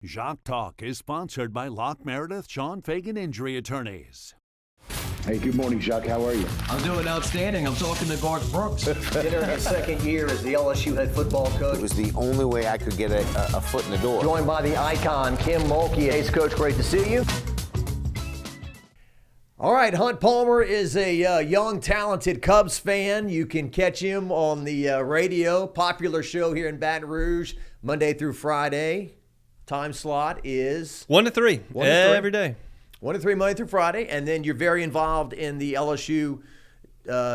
Jacques Talk is sponsored by Locke Meredith, Sean Fagan Injury Attorneys. Hey, good morning, Jacques. How are you? I'm doing outstanding. I'm talking to Garth Brooks. Entering his second year as the LSU head football coach. It was the only way I could get a foot in the door. Joined by the icon, Kim Mulkey. Ace Coach, great to see you. All right, Hunt Palmer is a young, talented Cubs fan. You can catch him on the radio, popular show here in Baton Rouge, Monday through Friday. Time slot is 1 to 3 every day. 1 to 3 Monday through Friday, and then you're very involved in the LSU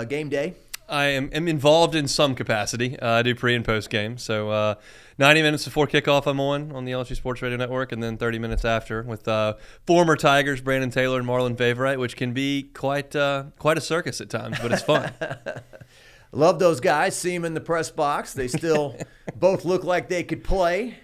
game day. I am involved in some capacity. I do pre and post game. So 90 minutes before kickoff, I'm on the LSU Sports Radio Network, and then 30 minutes after with former Tigers Brandon Taylor and Marlon Favorite, which can be quite a circus at times, but it's fun. Love those guys. See them in the press box. They still both look like they could play.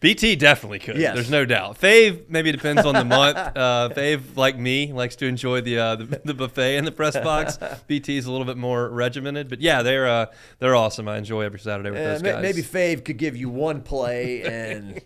BT definitely could. Yes. There's no doubt. Fave maybe depends on the month. Fave, like me, likes to enjoy the buffet in the press box. BT is a little bit more regimented, but yeah, they're awesome. I enjoy every Saturday with those guys. Maybe Fave could give you one play, and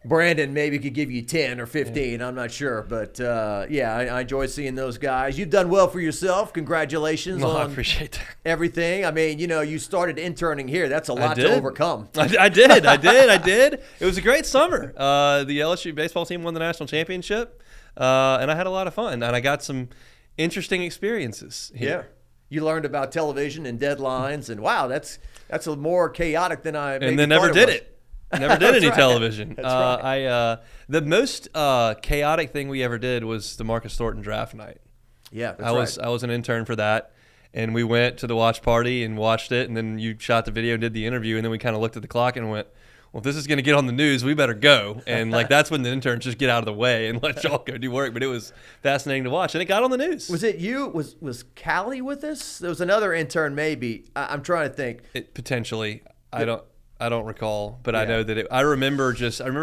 Brandon maybe could give you 10 or 15. I'm not sure, but yeah, I enjoy seeing those guys. You've done well for yourself. Congratulations on I appreciate that. Everything. I mean, you started interning here. That's a lot to overcome. I did. It was a great summer. The LSU baseball team won the national championship, and I had a lot of fun, and I got some interesting experiences here. Yeah. You learned about television and deadlines, and wow, that's a more chaotic than I maybe and then never did it. Never did any television. That's right. The most chaotic thing we ever did was the Marcus Thornton draft night. Yeah, I was an intern for that, and we went to the watch party and watched it, and then you shot the video and did the interview, and then we kind of looked at the clock and went, well, if this is going to get on the news, we better go. And that's when the interns just get out of the way and let y'all go do work. But it was fascinating to watch, and it got on the news. Was it you? Was Callie with us? There was another intern, maybe. I'm trying to think. Potentially, I don't recall, but yeah. I know that I remember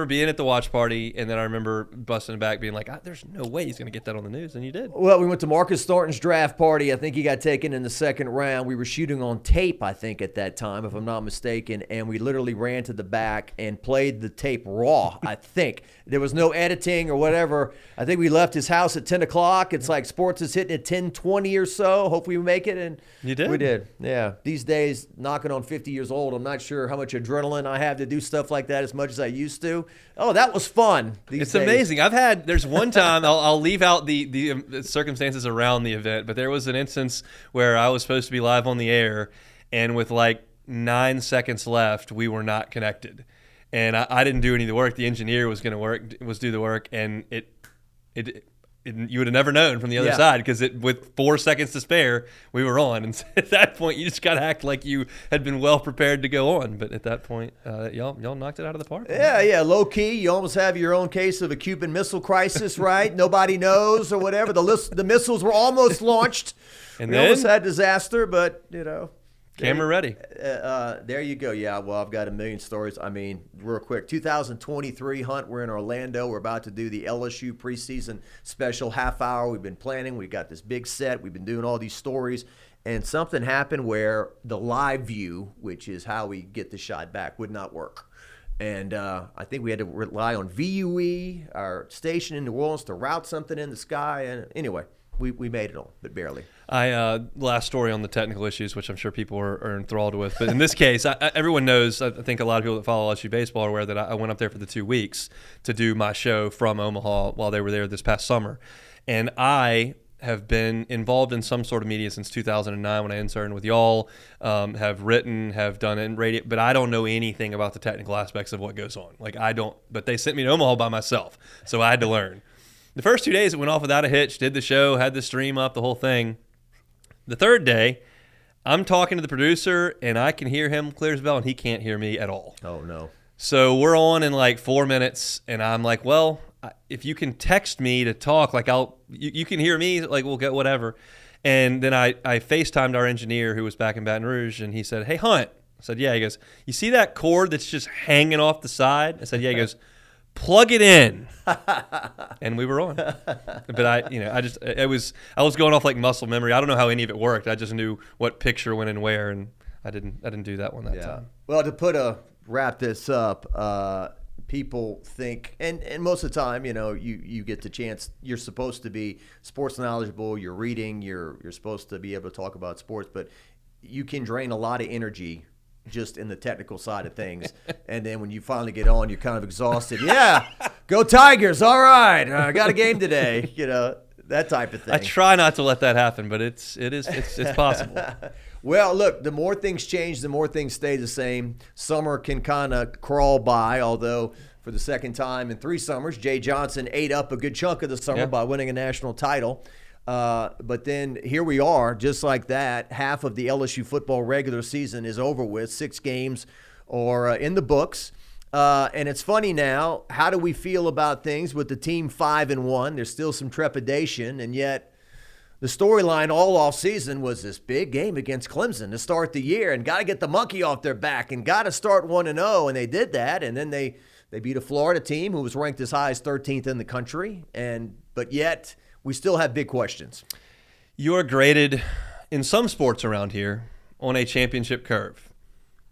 being at the watch party, and then I remember busting it back being like, there's no way he's going to get that on the news, and you did. Well, we went to Marcus Thornton's draft party. I think he got taken in the second round. We were shooting on tape, I think, at that time, if I'm not mistaken, and we literally ran to the back and played the tape raw, I think. There was no editing or whatever. I think we left his house at 10 o'clock. It's like sports is hitting at 10:20 or so. Hopefully we make it. And you did? We did, yeah. These days, knocking on 50 years old, I'm not sure how much adrenaline I have to do stuff like that as much as I used to. Oh, that was fun. It's days. Amazing. There's one time, I'll leave out the circumstances around the event, but there was an instance where I was supposed to be live on the air, and with like 9 seconds left, we were not connected. And I didn't do any of the work. The engineer was going to do the work, and it you would have never known from the other side, because with 4 seconds to spare, we were on. And at that point, you just got to act like you had been well prepared to go on. But at that point, y'all knocked it out of the park. Yeah, low key. You almost have your own case of a Cuban Missile Crisis, right? Nobody knows or whatever. The missiles were almost launched. And we then almost had disaster, but camera ready. There you go. Yeah, well, I've got a million stories. I mean, real quick, 2023 Hunt. We're in Orlando. We're about to do the LSU preseason special half hour. We've been planning. We got this big set. We've been doing all these stories. And something happened where the live view, which is how we get the shot back, would not work. And I think we had to rely on VUE, our station in New Orleans, to route something in the sky. And anyway, we made it on, but barely. Last story on the technical issues, which I'm sure people are enthralled with. But in this case, everyone knows, I think a lot of people that follow LSU baseball are aware that I went up there for the 2 weeks to do my show from Omaha while they were there this past summer. And I have been involved in some sort of media since 2009 when I interned with y'all, have written, have done it in radio, but I don't know anything about the technical aspects of what goes on. But they sent me to Omaha by myself, so I had to learn. The first 2 days, it went off without a hitch, did the show, had the stream up, the whole thing. The third day, I'm talking to the producer, and I can hear him clear as bell, and he can't hear me at all. Oh, no. So we're on in like 4 minutes, and I'm like, well, if you can text me to talk, you can hear me, we'll get whatever. And then I FaceTimed our engineer who was back in Baton Rouge, and he said, hey, Hunt. I said, yeah. He goes, you see that cord that's just hanging off the side? I said, yeah. He goes, plug it in. And we were on. But I was going off like muscle memory. I don't know how any of it worked. I just knew what picture went in where, and I didn't do that one that time. Well, to wrap this up, people think, and most of the time, you get the chance. You're supposed to be sports knowledgeable. You're reading. You're supposed to be able to talk about sports, but you can drain a lot of energy just in the technical side of things. And then when you finally get on, you're kind of exhausted. Yeah, go Tigers! All right, I got a game today. That type of thing. I try not to let that happen, but it's possible. Well, look, the more things change, the more things stay the same. Summer can kind of crawl by, although for the second time in 3 summers, Jay Johnson ate up a good chunk of the summer by winning a national title. But then here we are, just like that. Half of the LSU football regular season is over with. 6 games are in the books. And it's funny now, how do we feel about things with the team 5-1? There's still some trepidation, and yet the storyline all off season was this big game against Clemson to start the year, and got to get the monkey off their back and got to start 1-0, and they did that. And then they beat a Florida team who was ranked as high as 13th in the country, but yet we still have big questions. You're graded in some sports around here on a championship curve.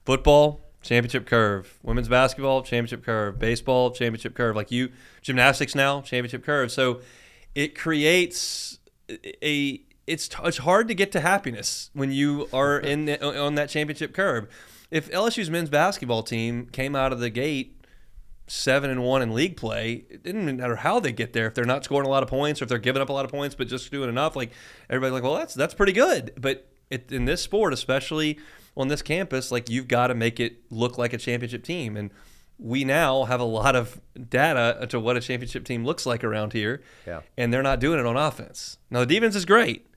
Football, championship curve. Women's basketball, championship curve. Baseball, championship curve. Like gymnastics now, championship curve. So it creates it's hard to get to happiness when you are on that championship curve. If LSU's men's basketball team came out of the gate 7-1 in league play, it didn't matter how they get there. If they're not scoring a lot of points, or if they're giving up a lot of points but just doing enough, like everybody's like, well, that's pretty good. But in this sport, especially on this campus, like you've got to make it look like a championship team. And we now have a lot of data to what a championship team looks like around here, and they're not doing it on offense. Now, the defense is great,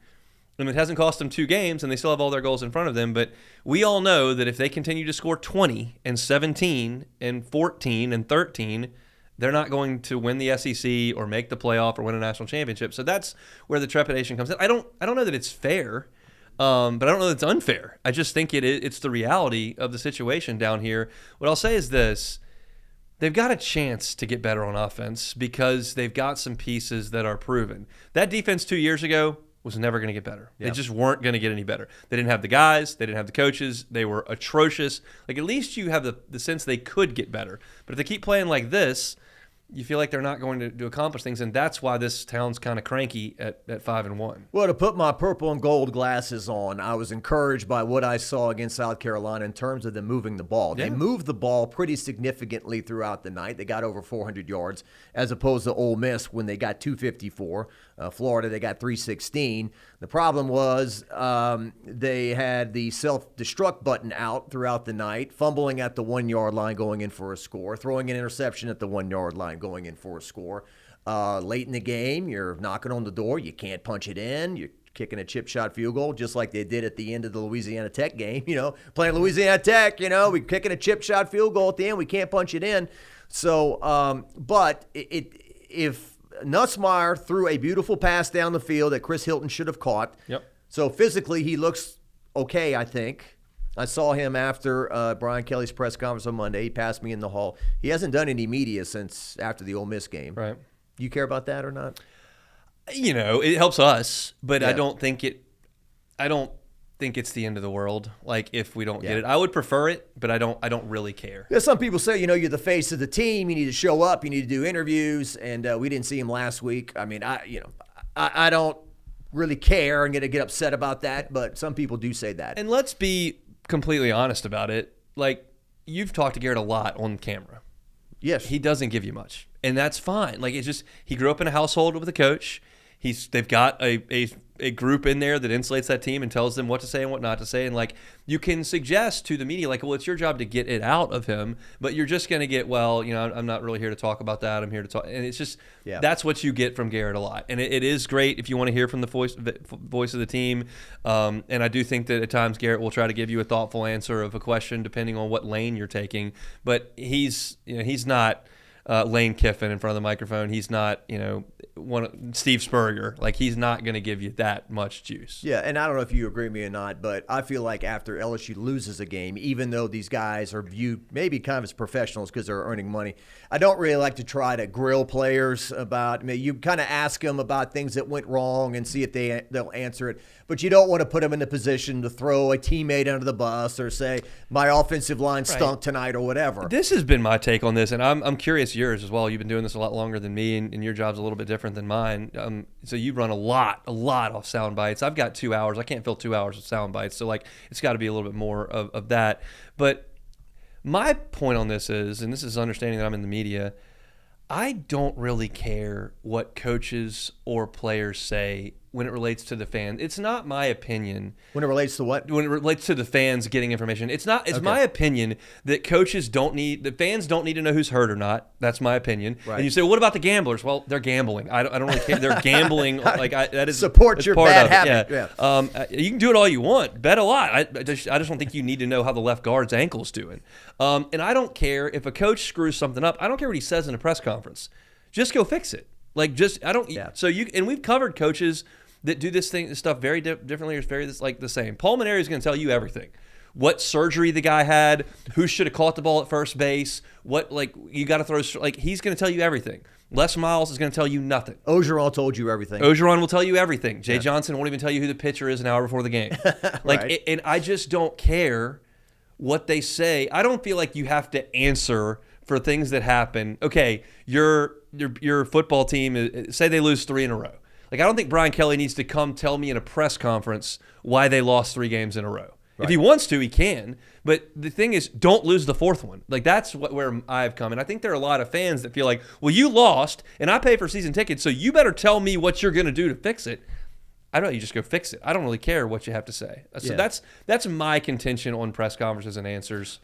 and it hasn't cost them 2 games, and they still have all their goals in front of them, but we all know that if they continue to score 20 and 17 and 14 and 13, they're not going to win the SEC or make the playoff or win a national championship. So that's where the trepidation comes in. I don't know that it's fair, but I don't know that it's unfair. I just think it's the reality of the situation down here. What I'll say is this. They've got a chance to get better on offense because they've got some pieces that are proven. That defense 2 years ago was never going to get better. They just weren't going to get any better. They didn't have the guys. They didn't have the coaches. They were atrocious. Like, at least you have the sense they could get better. But if they keep playing like this, you feel like they're not going to accomplish things, and that's why this town's kind of cranky at 5-1. Well, to put my purple and gold glasses on, I was encouraged by what I saw against South Carolina in terms of them moving the ball. They moved the ball pretty significantly throughout the night. They got over 400 yards, as opposed to Ole Miss when they got 254. Florida, they got 316. The problem was they had the self-destruct button out throughout the night, fumbling at the 1-yard line going in for a score, throwing an interception at the 1-yard line going in for a score. Late in the game, you're knocking on the door. You can't punch it in. You're kicking a chip shot field goal, just like they did at the end of the Louisiana Tech game. Playing Louisiana Tech, we're kicking a chip shot field goal at the end. We can't punch it in. So, but if Nussmeier threw a beautiful pass down the field that Chris Hilton should have caught. Yep. So physically, he looks okay, I think. I saw him after Brian Kelly's press conference on Monday. He passed me in the hall. He hasn't done any media since after the Ole Miss game. Right. Do you care about that or not? It helps us, but I don't think it's the end of the world. Like, if we don't get it, I would prefer it, but I don't really care. Yeah, some people say, you're the face of the team. You need to show up. You need to do interviews, and we didn't see him last week. I mean, I don't really care and get upset about that, but some people do say that. And let's be completely honest about it. Like, you've talked to Garrett a lot on camera. Yes. He doesn't give you much, and that's fine. Like, it's just he grew up in a household with a coach. They've got a group in there that insulates that team and tells them what to say and what not to say. And, like, you can suggest to the media, like, well, it's your job to get it out of him, but you're just going to get, I'm not really here to talk about that. I'm here to talk. And it's just, that's what you get from Garrett a lot. And it is great if you want to hear from the voice of the team. And I do think that at times Garrett will try to give you a thoughtful answer of a question depending on what lane you're taking. But he's not Lane Kiffin in front of the microphone. He's not, Steve Spurrier. Like, he's not going to give you that much juice. Yeah, and I don't know if you agree with me or not, but I feel like after LSU loses a game, even though these guys are viewed maybe kind of as professionals because they're earning money, I don't really like to try to grill players about. I mean, you kind of ask them about things that went wrong and see if they'll answer it, but you don't want to put them in the position to throw a teammate under the bus or say my offensive line stunk tonight or whatever. This has been my take on this, and I'm curious yours as well. You've been doing this a lot longer than me, and your job's a little bit different than mine. So you run a lot off sound bites. I've got 2 hours. I can't fill 2 hours of sound bites, so like it's got to be a little bit more of that. But my point on this is, and this is understanding that I'm in the media, I don't really care what coaches or players say when it relates to the fans. It's not my opinion. When it relates to what? When it relates to the fans getting information. It's my opinion that fans don't need to know who's hurt or not. That's my opinion. Right. And you say, well, what about the gamblers? Well, they're gambling. I don't really care. They're gambling. That is support your bad habit. Yeah. You can do it all you want. Bet a lot. I just don't think you need to know how the left guard's ankle's doing. And I don't care if a coach screws something up. I don't care what he says in a press conference. Just go fix it. So we've covered coaches that do this stuff very differently, or it's very the same. Paul Maneri is going to tell you everything. What surgery the guy had, who should have caught the ball at first base, what you got to throw. He's going to tell you everything. Les Miles is going to tell you nothing. Ogeron told you everything. Ogeron will tell you everything. Jay Johnson won't even tell you who the pitcher is an hour before the game. And I just don't care what they say. I don't feel like you have to answer for things that happen. Okay, your football team, say they lose 3 in a row. I don't think Brian Kelly needs to come tell me in a press conference why they lost 3 games in a row. Right. If he wants to, he can. But the thing is, don't lose the 4th one. That's where I've come. And I think there are a lot of fans that feel like, well, you lost, and I pay for season tickets, so you better tell me what you're going to do to fix it. I don't know. You just go fix it. I don't really care what you have to say. So that's my contention on press conferences and answers.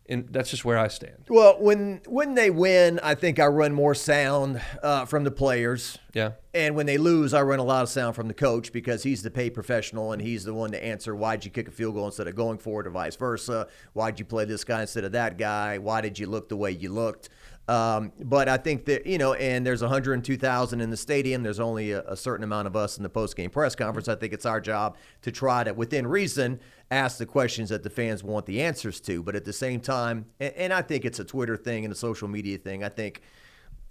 And that's just where I stand. Well, when they win, I think I run more sound from the players. Yeah. And when they lose, I run a lot of sound from the coach because he's the paid professional and he's the one to answer why'd you kick a field goal instead of going for it or vice versa. Why'd you play this guy instead of that guy? Why did you look the way you looked? But I think that, and there's 102,000 in the stadium. There's only a certain amount of us in the post-game press conference. I think it's our job to try to, within reason, ask the questions that the fans want the answers to. But at the same time, and I think it's a Twitter thing and a social media thing, I think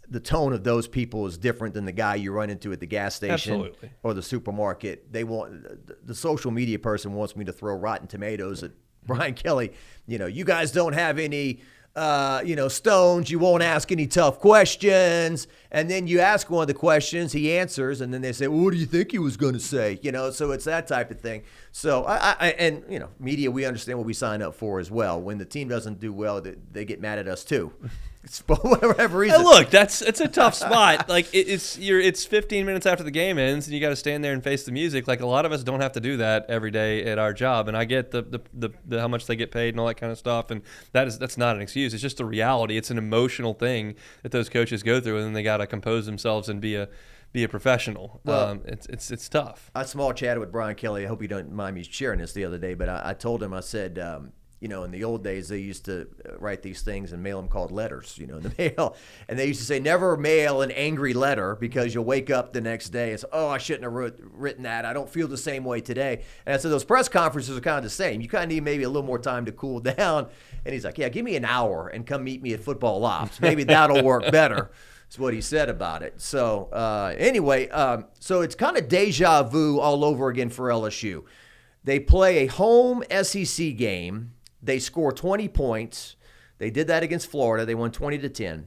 the tone of those people is different than the guy you run into at the gas station or the supermarket. The social media person wants me to throw rotten tomatoes at Brian Kelly. You guys don't have any stones. You won't ask any tough questions. And then you ask one of the questions, he answers, and then they say, well, what do you think he was going to say? So it's that type of thing. So media, we understand what we sign up for as well. When the team doesn't do well, they get mad at us too. For whatever reason. And look, it's a tough spot. It's 15 minutes after the game ends, and you got to stand there and face the music. A lot of us don't have to do that every day at our job, and I get the how much they get paid and all that kind of stuff, and that's not an excuse. It's just the reality. It's an emotional thing that those coaches go through, and then they got to compose themselves and be a professional. Well, it's tough. I small chatted with Brian Kelly. I hope you don't mind me sharing this the other day, but I told him, I said, in the old days, they used to write these things and mail them called letters, in the mail. And they used to say, never mail an angry letter because you'll wake up the next day and say, I shouldn't have written that. I don't feel the same way today. And I said, those press conferences are kind of the same. You kind of need maybe a little more time to cool down. And he's like, yeah, give me an hour and come meet me at Football Lofts. Maybe that'll work better. That's what he said about it. So so it's kind of deja vu all over again for LSU. They play a home SEC game. They score 20 points. They did that against Florida. They won 20-10.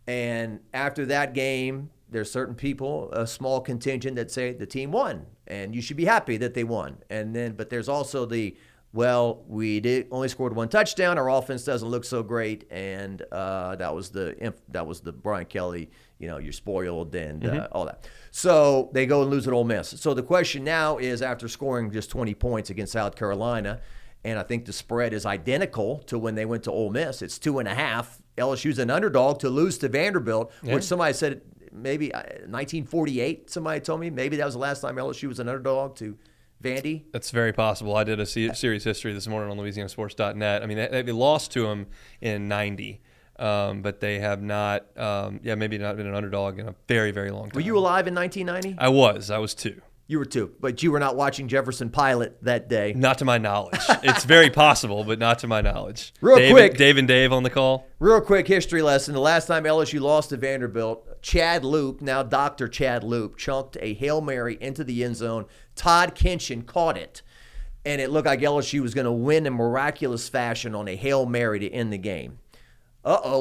And after that game, there's certain people, a small contingent, that say the team won, and you should be happy that they won. But there's also we only scored 1 touchdown. Our offense doesn't look so great, and that was the Brian Kelly. You're spoiled and all that. So they go and lose at Ole Miss. So the question now is, after scoring just 20 points against South Carolina. And I think the spread is identical to when they went to Ole Miss. It's 2.5. LSU's an underdog to lose to Vanderbilt, which somebody said maybe 1948. Somebody told me maybe that was the last time LSU was an underdog to Vandy. That's very possible. I did a series history this morning on LouisianaSports.net. I mean, they lost to them in 90. but they have not, maybe not been an underdog in a very, very long time. Were you alive in 1990? I was 2. You were 2, but you were not watching Jefferson Pilot that day. Not to my knowledge. It's very possible, but not to my knowledge. Quick. Dave and Dave on the call. Real quick history lesson. The last time LSU lost to Vanderbilt, Chad Loop, now Dr. Chad Loop, chunked a Hail Mary into the end zone. Todd Kinchin caught it, and it looked like LSU was going to win in miraculous fashion on a Hail Mary to end the game.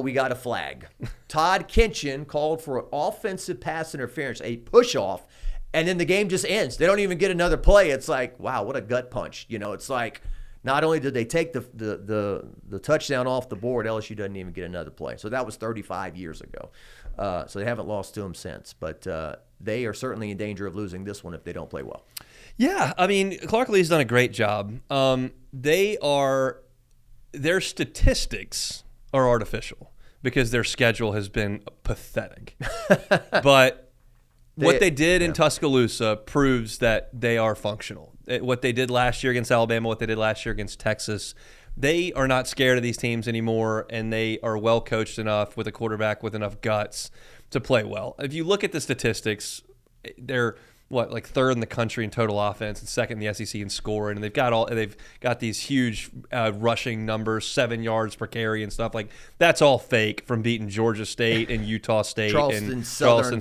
We got a flag. Todd Kinchin called for an offensive pass interference, a push-off, and then the game just ends. They don't even get another play. It's like, wow, what a gut punch. It's like not only did they take the touchdown off the board, LSU doesn't even get another play. So that was 35 years ago. So they haven't lost to them since. But they are certainly in danger of losing this one if they don't play well. Yeah, I mean, Clark Lea's done a great job. Their statistics are artificial because their schedule has been pathetic. But what they did in Tuscaloosa proves that they are functional. What they did last year against Alabama, what they did last year against Texas, they are not scared of these teams anymore, and they are well coached enough with a quarterback with enough guts to play well. If you look at the statistics, they're like 3rd in the country in total offense and 2nd in the SEC in scoring, and they've got these huge rushing numbers, 7 yards per carry and stuff. Like, that's all fake from beating Georgia State and Utah State Charleston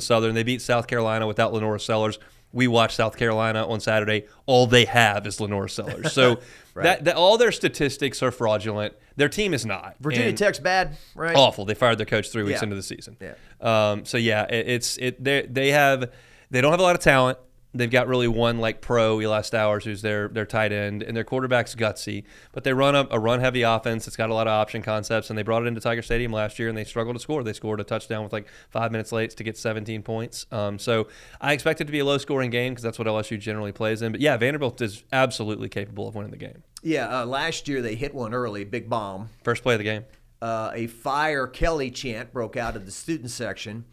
Southern. They beat South Carolina without Lenora Sellers. We watched South Carolina on Saturday. All they have is Lenora Sellers. So right. that all their statistics are fraudulent. Their team is not. Virginia Tech's bad, right? Awful. They fired their coach 3 weeks into the season. Yeah. They don't have a lot of talent. They've got really one pro Eli Stowers, who's their tight end, and their quarterback's gutsy. But they run a run-heavy offense that's got a lot of option concepts, and they brought it into Tiger Stadium last year, and they struggled to score. They scored a touchdown with 5 minutes late to get 17 points. So I expect it to be a low-scoring game because that's what LSU generally plays in. But, yeah, Vanderbilt is absolutely capable of winning the game. Yeah, last year they hit one early, big bomb. First play of the game. A Fire Kelly chant broke out of the student section.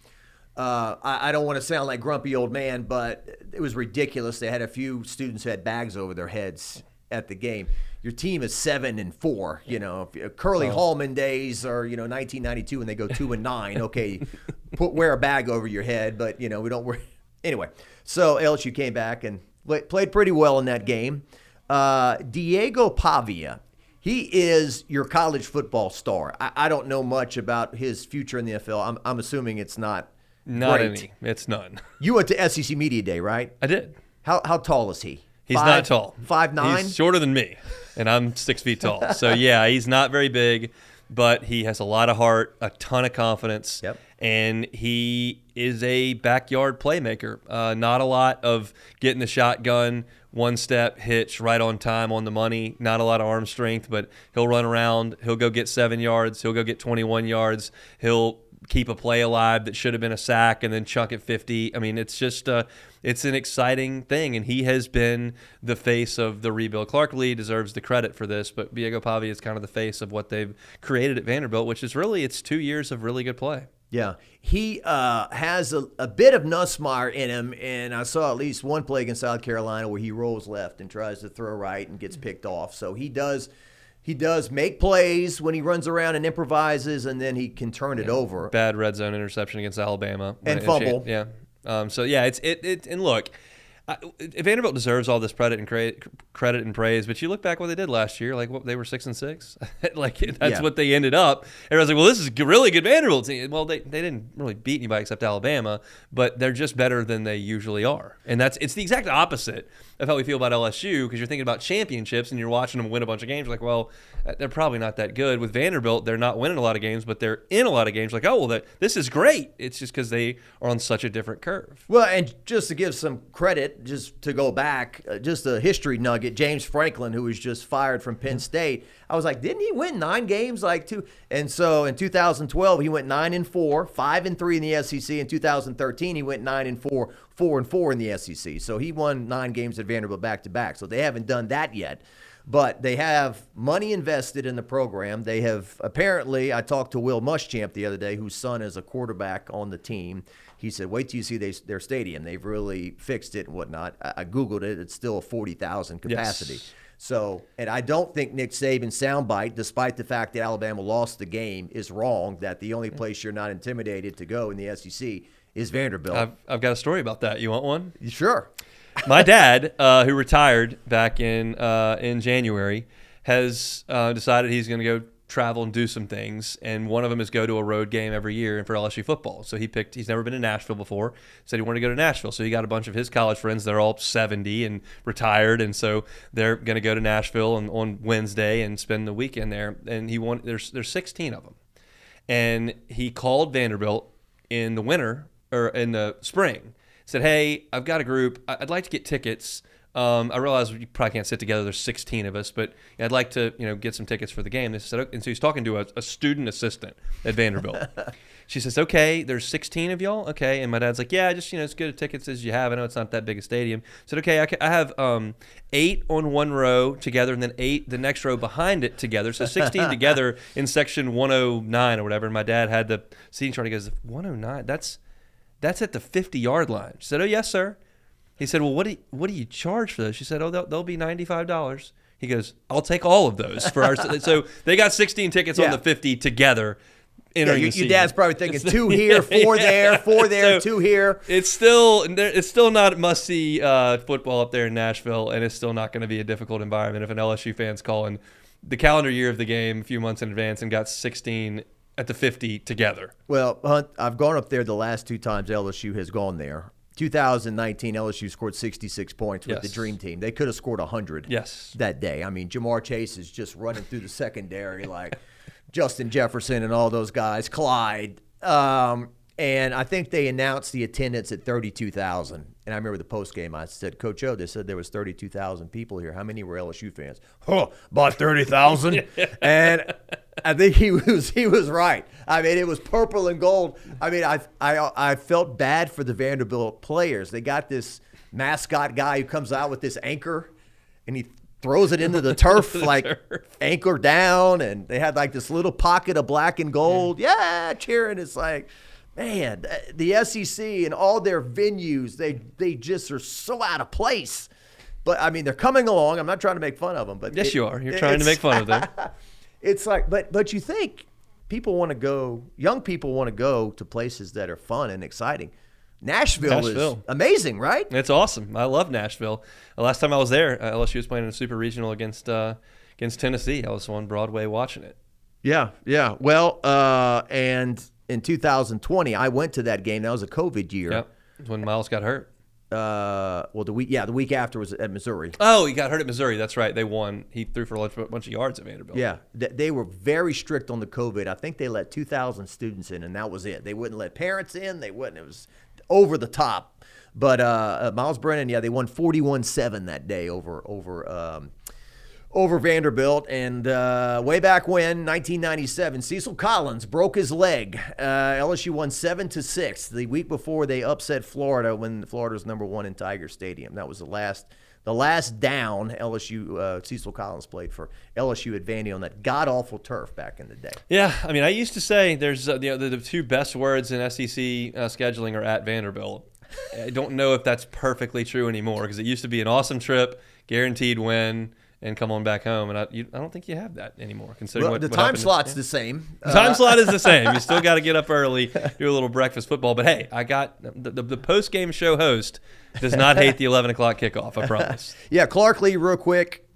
I don't want to sound like grumpy old man, but it was ridiculous. They had a few students who had bags over their heads at the game. Your team is 7-4. Curly Hallman days are 1992 when they go 2-9. Okay, wear a bag over your head, but we don't wear. Anyway, so LSU came back and played pretty well in that game. Diego Pavia. He is your college football star. I don't know much about his future in the NFL. I'm assuming it's not. Not great. any. It's none. You went to SEC Media Day, right? I did. How tall is he? He's not tall. 5'9"? He's shorter than me, and I'm 6 feet tall. So, yeah, he's not very big, but he has a lot of heart, a ton of confidence, and he is a backyard playmaker. Not a lot of getting the shotgun, one-step hitch right on time on the money, not a lot of arm strength, but he'll run around. He'll go get 7 yards. He'll go get 21 yards. He'll keep a play alive that should have been a sack and then chunk it 50. I mean, it's just it's an exciting thing, and he has been the face of the rebuild. Clark Lee deserves the credit for this, but Diego Pavia is kind of the face of what they've created at Vanderbilt, which is really, it's 2 years of really good play. Yeah, he has a bit of Nussmeier in him, and I saw at least one play against South Carolina where he rolls left and tries to throw right and gets picked off. So he does make plays when he runs around and improvises, and then he can turn it over. Bad red zone interception against Alabama. And fumble. Yeah. And look, Vanderbilt deserves all this credit and praise, but you look back what they did last year, they were 6-6. That's what they ended up. Everyone's like, well, this is a really good Vanderbilt team. Well, they didn't really beat anybody except Alabama, but they're just better than they usually are. And it's the exact opposite of how we feel about LSU, because you're thinking about championships and you're watching them win a bunch of games. You're like, well, they're probably not that good. With Vanderbilt, they're not winning a lot of games, but they're in a lot of games. This is great. It's just because they are on such a different curve. Well, and just to give some credit, just to go back, just a history nugget, James Franklin, who was just fired from Penn State, I was like, didn't he win 9 games? And so in 2012, he went 9-4, 5-3 in the SEC. In 2013, he went 9-4, 4-4 in the SEC. So he won 9 games at Vanderbilt back-to-back. So they haven't done that yet. But they have money invested in the program. They have apparently, I talked to Will Muschamp the other day, whose son is a quarterback on the team. He said, wait till you see their stadium. They've really fixed it and whatnot. I Googled it. It's still a 40,000 capacity. Yes. So, and I don't think Nick Saban's soundbite, despite the fact that Alabama lost the game, is wrong, that the only place you're not intimidated to go in the SEC is Vanderbilt. I've got a story about that. You want one? Sure. My dad, who retired back in January, has decided he's going to go travel and do some things, and one of them is go to a road game every year for LSU football. So he's never been to Nashville before, said he wanted to go to Nashville. So he got a bunch of his college friends, they're all 70 and retired, and so they're going to go to Nashville on Wednesday and spend the weekend there. And there's 16 of them. And he called Vanderbilt in the winter, or in the spring, said, hey, I've got a group, I'd like to get tickets. I realize you probably can't sit together. There's 16 of us, but I'd like to, get some tickets for the game. They said, and so he's talking to a student assistant at Vanderbilt. She says, okay, there's 16 of y'all? Okay. And my dad's like, yeah, just, as good a tickets as you have. I know it's not that big a stadium. I said, okay, I have 8 on one row together and then 8 the next row behind it together. So 16 together in section 109 or whatever. And my dad had the seating chart. He goes, 109? That's at the 50-yard line. She said, oh, yes, sir. He said, well, what do you charge for those? She said, oh, they'll be $95. He goes, I'll take all of those for our. So they got 16 tickets on the 50 together. Your dad's probably thinking 2 here, 4 there, 4 there, so 2 here. It's still not must-see football up there in Nashville, and it's still not going to be a difficult environment if an LSU fan's calling the calendar year of the game a few months in advance and got 16 at the 50 together. Well, Hunt, I've gone up there the last 2 times LSU has gone there. 2019, LSU scored 66 points with the Dream Team. They could have scored 100 that day. I mean, Jamar Chase is just running through the secondary like Justin Jefferson and all those guys, Clyde. And I think they announced the attendance at 32,000. And I remember the post game, I said, Coach O, they said there was 32,000 people here. How many were LSU fans? About 30,000. And I think he was right. I mean, it was purple and gold. I mean, I felt bad for the Vanderbilt players. They got this mascot guy who comes out with this anchor, and he throws it into the turf, anchor down, and they had like this little pocket of black and gold. Yeah, cheering. It's like, man, the SEC and all their venues, they just are so out of place. But, I mean, they're coming along. I'm not trying to make fun of them. But yes, you are. You're trying to make fun of them. It's like, but you think people want to go, young people want to go to places that are fun and exciting. Nashville is amazing, right? It's awesome. I love Nashville. The last time I was there, LSU was playing in a super regional against Tennessee. I was on Broadway watching it. Yeah. Well, and in 2020, I went to that game. That was a COVID year. Yep. When Miles got hurt. The week after was at Missouri. Oh, he got hurt at Missouri. That's right. They won. He threw for a bunch of yards at Vanderbilt. Yeah, they were very strict on the COVID. I think they let 2,000 students in, and that was it. They wouldn't let parents in. They wouldn't. It was over the top. But Miles Brennan, they won 41-7 that day over Vanderbilt. And way back when, 1997, Cecil Collins broke his leg. LSU won 7-6 the week before they upset Florida when Florida was number 1 in Tiger Stadium. That was the last down LSU Cecil Collins played for LSU at Vandy on that god-awful turf back in the day. Yeah, I mean, I used to say there's the 2 best words in SEC scheduling are at Vanderbilt. I don't know if that's perfectly true anymore because it used to be an awesome trip, guaranteed win, and come on back home. And I don't think you have that anymore. Considering the time slot's the same. The time slot is the same. You still got to get up early, do a little breakfast football. But hey, I got the post game show host does not hate the 11 o'clock kickoff. I promise. Yeah, Clark Lee, real quick.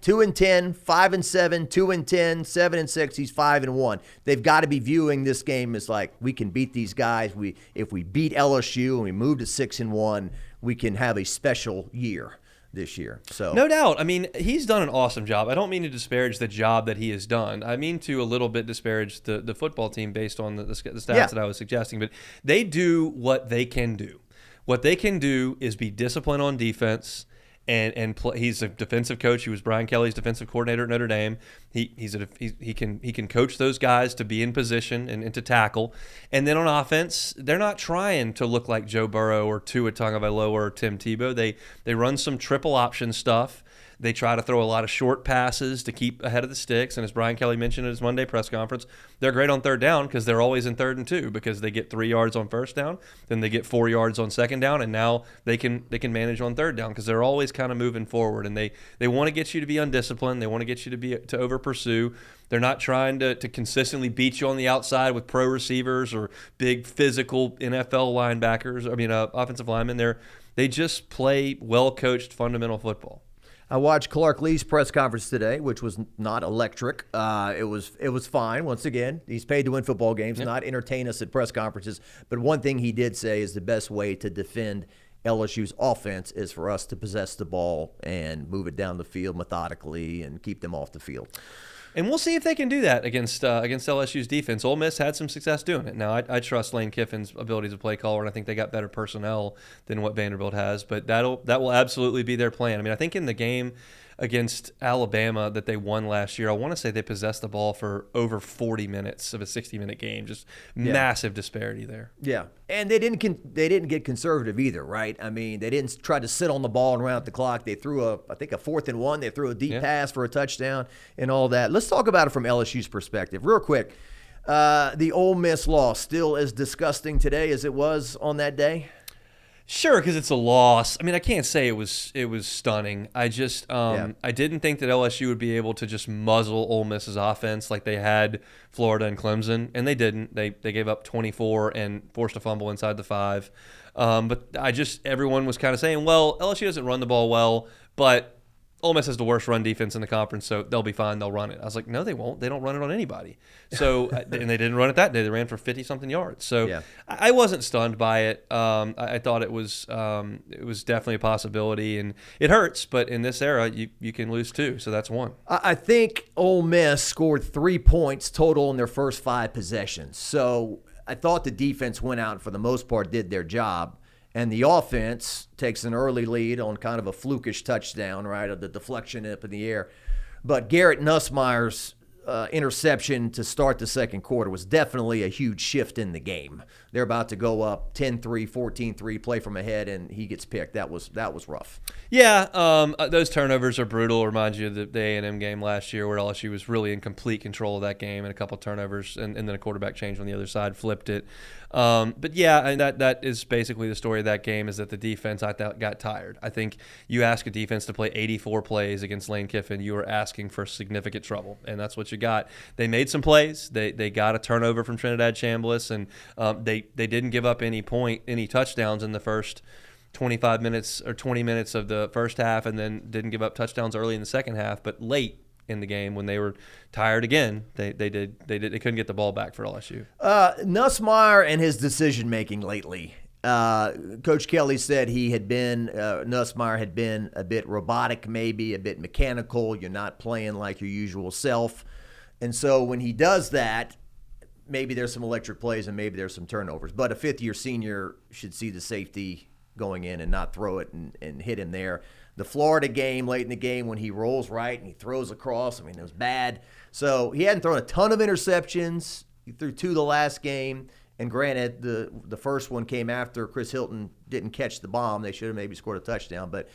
2-10, 5-7, 2-10, 7-6. He's 5-1. They've got to be viewing this game as like we can beat these guys. If we beat LSU and we move to 6-1, we can have a special year this year. So no doubt. I mean, he's done an awesome job. I don't mean to disparage the job that he has done. I mean to a little bit disparage the football team based on the stats that I was suggesting. But they do what they can do. What they can do is be disciplined on defense. And play. He's a defensive coach. He was Brian Kelly's defensive coordinator at Notre Dame. He can coach those guys to be in position and to tackle. And then on offense, they're not trying to look like Joe Burrow or Tua Tagovailoa or Tim Tebow. They run some triple option stuff. They try to throw a lot of short passes to keep ahead of the sticks. And as Brian Kelly mentioned at his Monday press conference, they're great on third down because they're always in 3rd and 2 because they get 3 yards on first down, then they get 4 yards on second down, and now they can manage on third down because they're always kind of moving forward. And they want to get you to be undisciplined. They want to get you to over pursue. They're not trying to consistently beat you on the outside with pro receivers or big physical NFL linebackers. Offensive linemen. They just play well-coached fundamental football. I watched Clark Lee's press conference today, which was not electric. It was fine. Once again, he's paid to win football games, not entertain us at press conferences. But one thing he did say is the best way to defend LSU's offense is for us to possess the ball and move it down the field methodically and keep them off the field. And we'll see if they can do that against LSU's defense. Ole Miss had some success doing it. Now, I trust Lane Kiffin's ability as a play caller, and I think they got better personnel than what Vanderbilt has. But that will absolutely be their plan. I think in the game against Alabama that they won last year, I want to say they possessed the ball for over 40 minutes of a 60-minute game. Just massive disparity there. Yeah, and they didn't get conservative either, right? They didn't try to sit on the ball and run out the clock. They threw a 4th and 1. They threw a deep pass for a touchdown and all that. Let's talk about it from LSU's perspective real quick. The Ole Miss loss still as disgusting today as it was on that day? Sure, because it's a loss. I can't say it was stunning. I just I didn't think that LSU would be able to just muzzle Ole Miss's offense like they had Florida and Clemson, and they didn't. They gave up 24 and forced a fumble inside the 5. But everyone was kind of saying, well, LSU doesn't run the ball well, but Ole Miss has the worst run defense in the conference, so they'll be fine. They'll run it. I was like, no, they won't. They don't run it on anybody. So, and they didn't run it that day. They ran for 50-something yards. So, I wasn't stunned by it. I thought it was definitely a possibility, and it hurts. But in this era, you can lose 2, so that's 1. I think Ole Miss scored 3 points total in their first 5 possessions. So, I thought the defense went out and for the most part did their job. And the offense takes an early lead on kind of a flukish touchdown, right, of the deflection up in the air. But Garrett Nussmeier's interception to start the second quarter was definitely a huge shift in the game. They're about to go up 10-3, 14-3, play from ahead, and he gets picked. That was rough. Yeah, those turnovers are brutal. Remind you of the A&M game last year where LSU was really in complete control of that game and a couple of turnovers, and then a quarterback change on the other side flipped it. But yeah, that is basically the story of that game, is that the defense, I thought, got tired. I think you ask a defense to play 84 plays against Lane Kiffin, you are asking for significant trouble, and that's what you got. They made some plays. They got a turnover from Trinidad Chambliss, and they didn't give up any touchdowns in the first 25 minutes or 20 minutes of the first half, and then didn't give up touchdowns early in the second half, but late in the game when they were tired again, they couldn't get the ball back for LSU. Nussmeier and his decision making lately. Coach Kelly said Nussmeier had been a bit robotic, maybe a bit mechanical. You're not playing like your usual self, and so when he does that, maybe there's some electric plays and maybe there's some turnovers. But a fifth-year senior should see the safety going in and not throw it and hit him there. The Florida game, late in the game, when he rolls right and he throws across, it was bad. So he hadn't thrown a ton of interceptions. He threw 2 the last game. And granted, the first one came after Chris Hilton didn't catch the bomb. They should have maybe scored a touchdown. But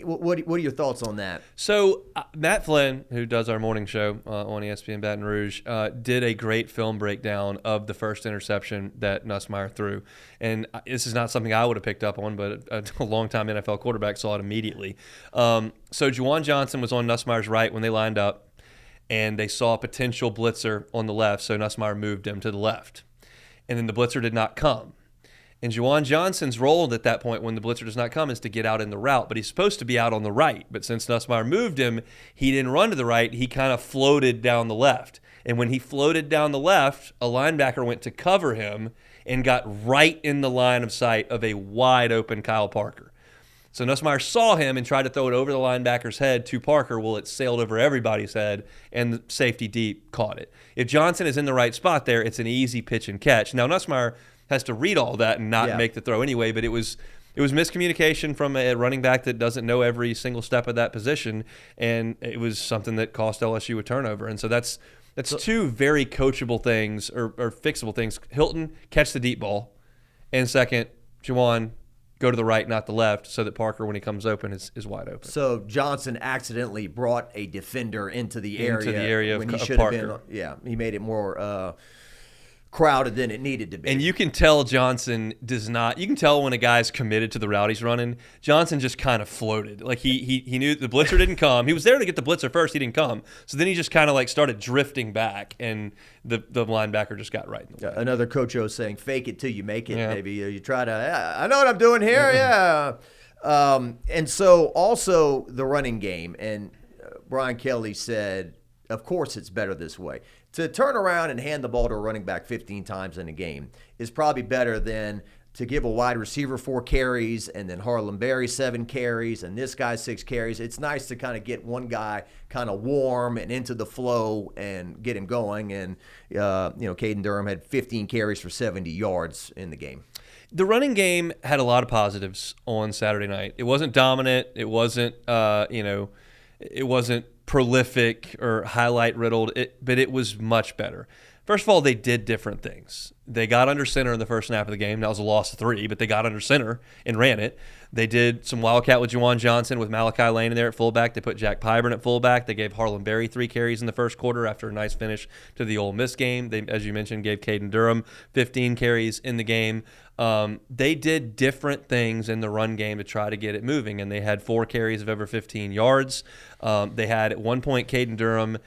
what are your thoughts on that? So Matt Flynn, who does our morning show on ESPN Baton Rouge, did a great film breakdown of the first interception that Nussmeier threw. And this is not something I would have picked up on, but a longtime NFL quarterback saw it immediately. So Juwan Johnson was on Nussmeier's right when they lined up, and they saw a potential blitzer on the left, so Nussmeier moved him to the left. And then the blitzer did not come. And Juwan Johnson's role at that point when the blitzer does not come is to get out in the route, but he's supposed to be out on the right. But since Nussmeier moved him, he didn't run to the right. He kind of floated down the left. And when he floated down the left, a linebacker went to cover him and got right in the line of sight of a wide open Kyle Parker. So Nussmeier saw him and tried to throw it over the linebacker's head to Parker. Well, it sailed over everybody's head, and the safety deep caught it. If Johnson is in the right spot there, it's an easy pitch and catch. Now, Nussmeier has to read all that and not make the throw anyway, but it was miscommunication from a running back that doesn't know every single step of that position, and it was something that cost LSU a turnover. And so that's 2 very coachable things or fixable things. Hilton, catch the deep ball, and second, Juwan, go to the right, not the left, so that Parker, when he comes open, is wide open. So Johnson accidentally brought a defender into the area when he of should Parker. have been. Yeah, he made it more crowded than it needed to be. And you can tell Johnson does not. You can tell when a guy's committed to the route he's running. Johnson just kind of floated. Like he knew the blitzer didn't come. He was there to get the blitzer first. He didn't come. So then he just kind of like started drifting back, and the linebacker just got right in the way. Another coach was saying, "Fake it till you make it." Yeah. Maybe you try to. I know what I'm doing here. Yeah. And so also the running game, and Brian Kelly said, "Of course it's better this way." To turn around and hand the ball to a running back 15 times in a game is probably better than to give a wide receiver 4 carries and then Harlan Berry 7 carries and this guy 6 carries. It's nice to kind of get one guy kind of warm and into the flow and get him going. And, Caden Durham had 15 carries for 70 yards in the game. The running game had a lot of positives on Saturday night. It wasn't dominant. It wasn't, it wasn't prolific or highlight riddled, but it was much better. First of all, they did different things. They got under center in the first half of the game. That was a loss of 3, but they got under center and ran it. They did some wildcat with Juwan Johnson with Malachi Lane in there at fullback. They put Jack Pyburn at fullback. They gave Harlan Berry 3 carries in the first quarter after a nice finish to the Ole Miss game. They, as you mentioned, gave Caden Durham 15 carries in the game. They did different things in the run game to try to get it moving, and they had 4 carries of over 15 yards. They had at one point Caden Durham,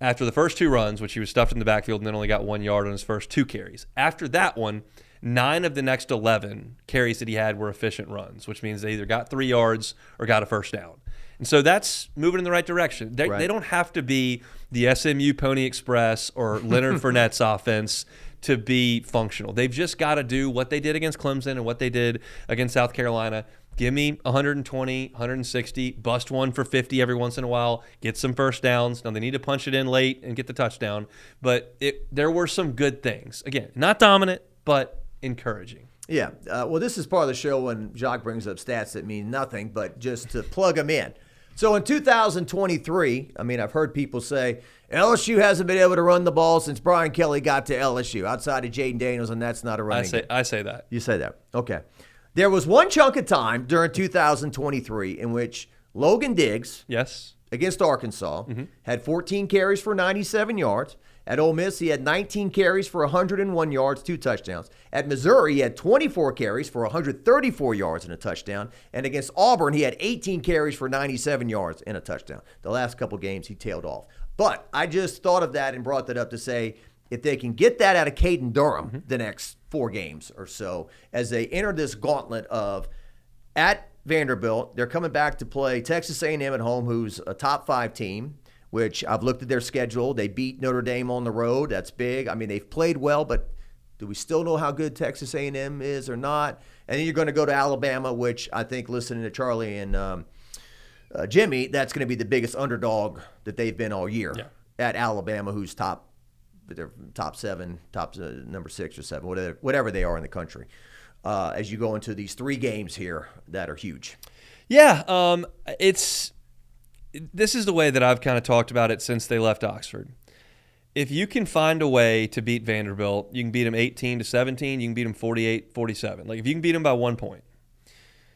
after the first 2 runs, which he was stuffed in the backfield and then only got 1 yard on his first 2 carries. After that one, 9 of the next 11 carries that he had were efficient runs, which means they either got 3 yards or got a first down. And so that's moving in the right direction. They don't have to be the SMU Pony Express or Leonard Fournette's offense to be functional. They've just got to do what they did against Clemson and what they did against South Carolina. Give me 120, 160, bust one for 50 every once in a while, get some first downs. Now, they need to punch it in late and get the touchdown, but there were some good things. Again, not dominant, but encouraging. Yeah. Well, this is part of the show when Jacques brings up stats that mean nothing, but just to plug them in. So in 2023, I've heard people say LSU hasn't been able to run the ball since Brian Kelly got to LSU, outside of Jaden Daniels, and that's not a running game. I say that. You say that. Okay. There was one chunk of time during 2023 in which Logan Diggs, against Arkansas, had 14 carries for 97 yards. At Ole Miss, he had 19 carries for 101 yards, 2 touchdowns. At Missouri, he had 24 carries for 134 yards and a touchdown. And against Auburn, he had 18 carries for 97 yards and a touchdown. The last couple games, he tailed off. But I just thought of that and brought that up to say, if they can get that out of Caden Durham the next 4 games or so, as they enter this gauntlet of at Vanderbilt, they're coming back to play Texas A&M at home, who's a top 5 team, which I've looked at their schedule. They beat Notre Dame on the road. That's big. They've played well, but do we still know how good Texas A&M is or not? And then you're going to go to Alabama, which I think, listening to Charlie and Jimmy, that's going to be the biggest underdog that they've been all year at Alabama, who's top 7, number 6 or 7, whatever they are in the country. As you go into these 3 games here that are huge. Yeah, this is the way that I've kind of talked about it since they left Oxford. If you can find a way to beat Vanderbilt, you can beat them 18-17, you can beat them 48-47. Like if you can beat them by 1 point,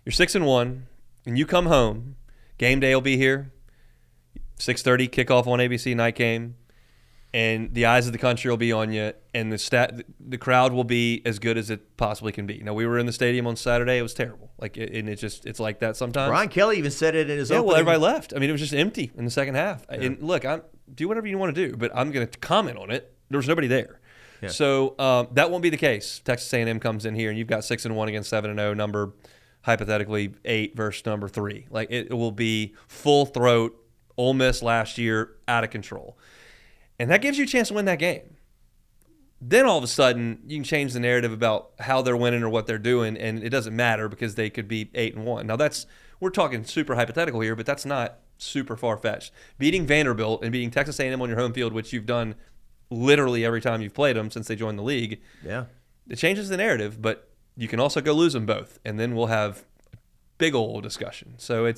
you're 6-1, and you come home. Game day will be here, 6:30 kickoff on ABC night game, and the eyes of the country will be on you, and the crowd will be as good as it possibly can be. Now, we were in the stadium on Saturday; it was terrible. It's like that sometimes. Brian Kelly even said it in his opening. Well, everybody left. It was just empty in the second half. Yeah. And look, do whatever you want to do, but I'm going to comment on it. There was nobody there. Yeah. So that won't be the case. Texas A&M comes in here, and you've got 6-1 against 7-0, number hypothetically 8 versus number 3. Like it will be full throat. Ole Miss last year, out of control, and that gives you a chance to win that game. Then all of a sudden, you can change the narrative about how they're winning or what they're doing, and it doesn't matter because they could be 8-1. Now we're talking super hypothetical here, but that's not super far-fetched. Beating Vanderbilt and beating Texas A&M on your home field, which you've done literally every time you've played them since they joined the league, it changes the narrative, but you can also go lose them both, and then we'll have a big old discussion. So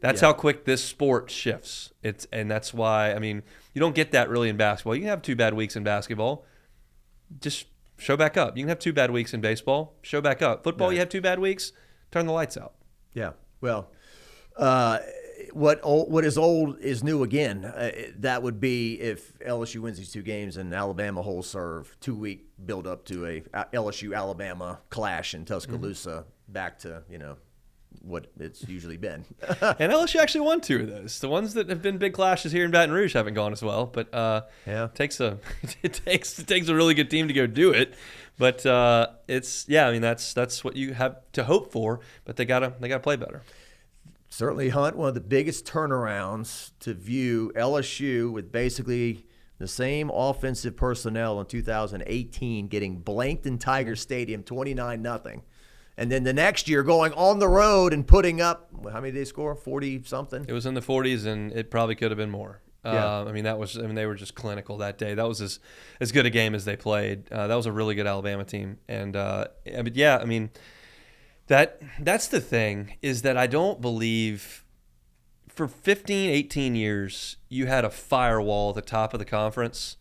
that's how quick this sport shifts. And that's why, you don't get that really in basketball. You can have 2 bad weeks in basketball. Just show back up. You can have 2 bad weeks in baseball. Show back up. Football, you have 2 bad weeks. turn the lights out. Yeah. Well, what is old is new again. That would be if LSU wins these 2 games and Alabama whole serve 2-week build up to a LSU-Alabama clash in Tuscaloosa, back to what it's usually been. And LSU actually won 2 of those. The ones that have been big clashes here in Baton Rouge haven't gone as well, but it takes a really good team to go do it. But that's what you have to hope for. But they gotta play better. Certainly, Hunt, one of the biggest turnarounds to view LSU with basically the same offensive personnel in 2018 getting blanked in Tiger Stadium 29-0. And then the next year going on the road and putting up, how many did they score? 40-something? It was in the 40s, and it probably could have been more. Yeah. They were just clinical that day. That was as good a game as they played. That was a really good Alabama team. And, that's the thing, is that I don't believe for 15, 18 years you had a firewall at the top of the conference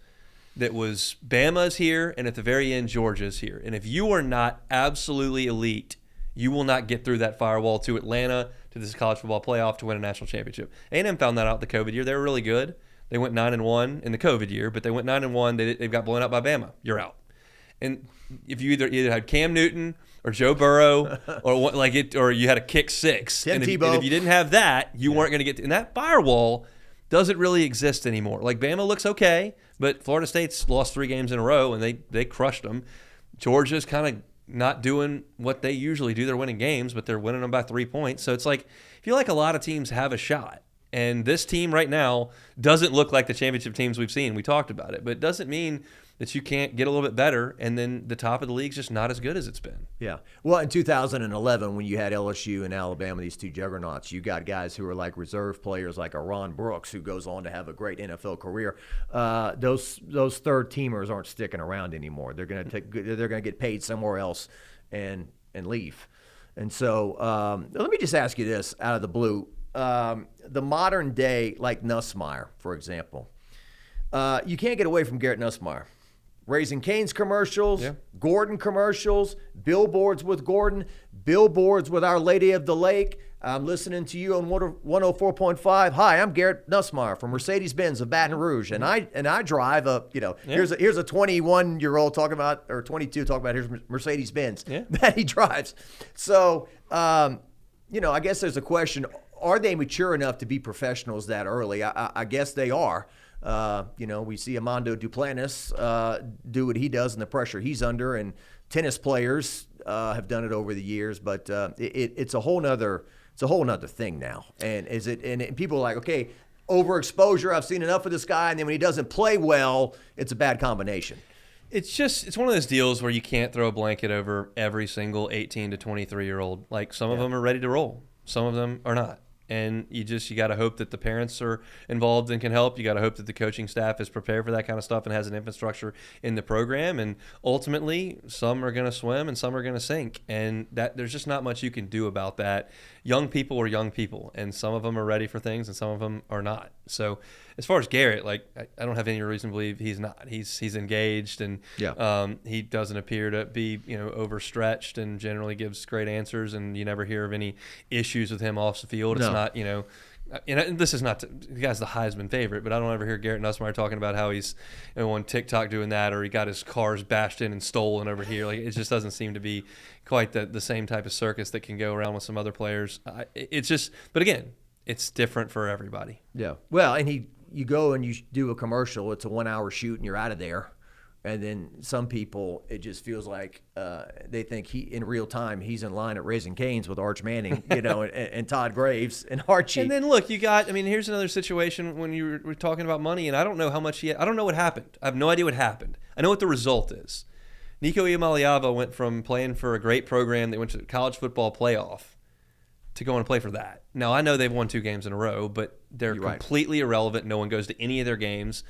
that was Bama's here, and at the very end, Georgia's here. And if you are not absolutely elite, you will not get through that firewall to Atlanta, to this college football playoff, to win a national championship. A&M found that out the COVID year. They were really good. They went 9-1 in the COVID year, but they went 9-1. They got blown out by Bama. You're out. And if you either had Cam Newton or Joe Burrow or you had a kick 6, Tim and if Tebow. you didn't have that, you weren't going to get – and that firewall doesn't really exist anymore. Like, Bama looks okay, but Florida State's lost 3 games in a row, and they crushed them. Georgia's kind of not doing what they usually do. They're winning games, but they're winning them by 3 points. So it's like, I feel like a lot of teams have a shot. And this team right now doesn't look like the championship teams we've seen. We talked about it. But it doesn't mean that you can't get a little bit better, and then the top of the league's just not as good as it's been. Yeah. Well, in 2011, when you had LSU and Alabama, these 2 juggernauts, you got guys who are like reserve players, like a Ron Brooks, who goes on to have a great NFL career. Those third teamers aren't sticking around anymore. They're gonna get paid somewhere else and leave. And so let me just ask you this out of the blue: the modern day, like Nussmeier, for example, you can't get away from Garrett Nussmeier. Raising Cane's commercials, Gordon commercials, billboards with Gordon, billboards with Our Lady of the Lake. I'm listening to you on 104.5. Hi, I'm Garrett Nussmeier from Mercedes-Benz of Baton Rouge, and I drive a here's a 21-year-old talking about, or 22 talking about, here's Mercedes-Benz that he drives. So I guess there's a question: are they mature enough to be professionals that early? I guess they are. We see Armando Duplantis do what he does and the pressure he's under, and tennis players have done it over the years. But it's a whole nother thing now. And and people are like, okay, overexposure. I've seen enough of this guy, and then when he doesn't play well, it's a bad combination. It's one of those deals where you can't throw a blanket over every single 18 to 23-year-old. Like, some of them are ready to roll, some of them are not. And you got to hope that the parents are involved and can help. You got to hope that the coaching staff is prepared for that kind of stuff and has an infrastructure in the program. And ultimately, some are going to swim and some are going to sink. And that there's just not much you can do about that. Young people are young people, and some of them are ready for things and some of them are not. So as far as Garrett, I don't have any reason to believe he's not. He's engaged, and he doesn't appear to be overstretched, and generally gives great answers, and you never hear of any issues with him off the field. It's not, and this is not the guy's the Heisman favorite, but I don't ever hear Garrett Nussmeier talking about how he's on TikTok doing that, or he got his cars bashed in and stolen over here. Like, it just doesn't seem to be quite the same type of circus that can go around with some other players. But again, it's different for everybody. Yeah. Well, and you go and you do a commercial. It's a 1-hour shoot, and you're out of there. And then some people, it just feels like they think in real time he's in line at Raising Cane's with Arch Manning, and Todd Graves and Archie. And then look, here's another situation when you were talking about money, and I don't know how much I don't know what happened. I have no idea what happened. I know what the result is. Nico Iamaleava went from playing for a great program that went to the college football playoff to go and play for that. Now, I know they've won 2 games in a row, but they're completely irrelevant. No one goes to any of their games.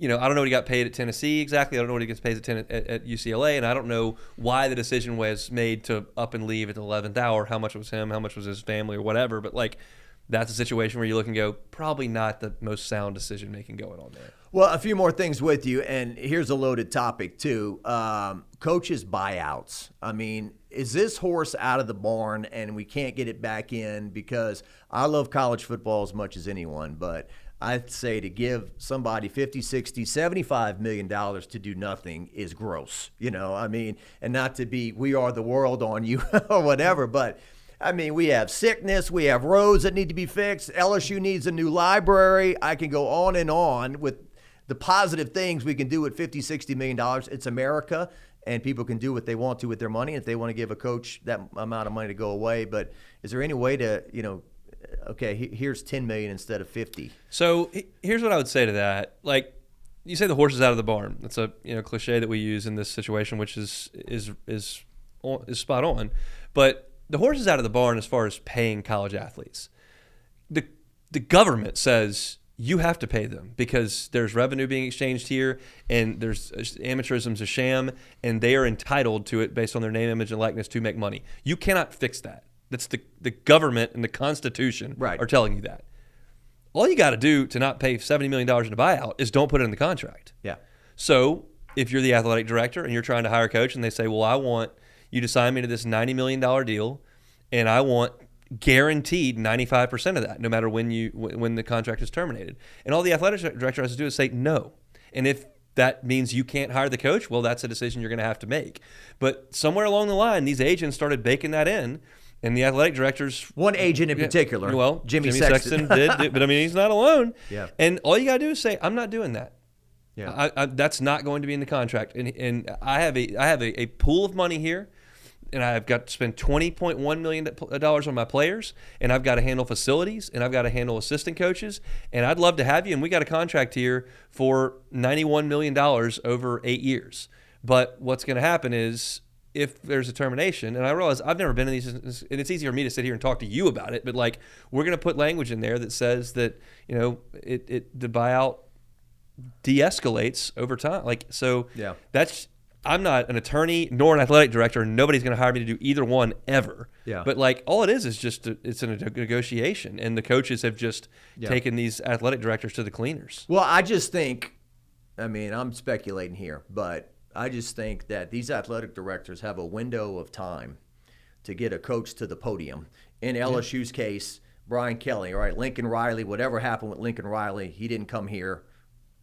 I don't know what he got paid at Tennessee exactly. I don't know what he gets paid at UCLA, and I don't know why the decision was made to up and leave at the 11th hour, how much was him, how much was his family or whatever. But, that's a situation where you look and go, probably not the most sound decision making going on there. Well, a few more things with you, and here's a loaded topic too. Coaches buyouts. I mean, is this horse out of the barn and we can't get it back in? Because I love college football as much as anyone, but I'd say to give somebody $50, $60, $75 million to do nothing is gross. I mean, and not to be we are the world on you or whatever, but I mean, we have sickness, we have roads that need to be fixed, LSU needs a new library. I can go on and on with the positive things we can do with $50, $60 million. It's America, and people can do what they want to with their money if they want to give a coach that amount of money to go away. But is there any way to, okay, here's $10 million instead of 50? So here's what I would say to that. Like, you say the horse is out of the barn. That's a cliche that we use in this situation, which is spot on. But the horse is out of the barn as far as paying college athletes. The government says you have to pay them because there's revenue being exchanged here, and there's amateurism's a sham, and they are entitled to it based on their name, image, and likeness to make money. You cannot fix that. That's the government and the Constitution are telling you that. All you got to do to not pay $70 million in a buyout is don't put it in the contract. Yeah. So if you're the athletic director and you're trying to hire a coach and they say, well, I want you to sign me to this $90 million deal, and I want guaranteed 95% of that, no matter when the contract is terminated. And all the athletic director has to do is say no. And if that means you can't hire the coach, well, that's a decision you're going to have to make. But somewhere along the line, these agents started baking that in, and the athletic directors... One agent in particular, well, Jimmy Sexton did, but I mean, he's not alone. Yeah. And all you got to do is say, I'm not doing that. Yeah. That's not going to be in the contract. And I have a pool of money here, and I've got to spend $20.1 million on my players, and I've got to handle facilities, and I've got to handle assistant coaches, and I'd love to have you, and we got a contract here for $91 million over 8 years. But what's going to happen is if there's a termination, and I realize I've never been in these, and it's easier for me to sit here and talk to you about it, but like we're going to put language in there that says that, the buyout de-escalates over time. That's... I'm not an attorney nor an athletic director, and nobody's going to hire me to do either one ever. Yeah. But like all it is just it's a negotiation, and the coaches have just taken these athletic directors to the cleaners. Well, I just think, I'm speculating here, but I just think that these athletic directors have a window of time to get a coach to the podium. In LSU's case, Brian Kelly, all right, Lincoln Riley, whatever happened with Lincoln Riley, he didn't come here.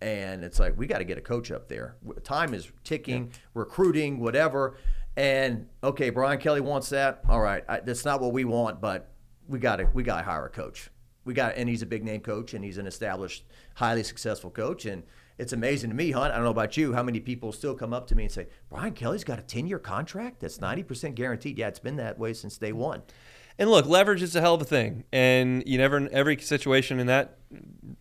And it's like, we got to get a coach up there. Time is ticking, recruiting, whatever. And, okay, Brian Kelly wants that. All right, that's not what we want, but we got to hire a coach. And he's a big-name coach, and he's an established, highly successful coach. And it's amazing to me, Hunt, I don't know about you, how many people still come up to me and say, Brian Kelly's got a 10-year contract that's 90% guaranteed. Yeah, it's been that way since day one. And look, leverage is a hell of a thing, and every situation in that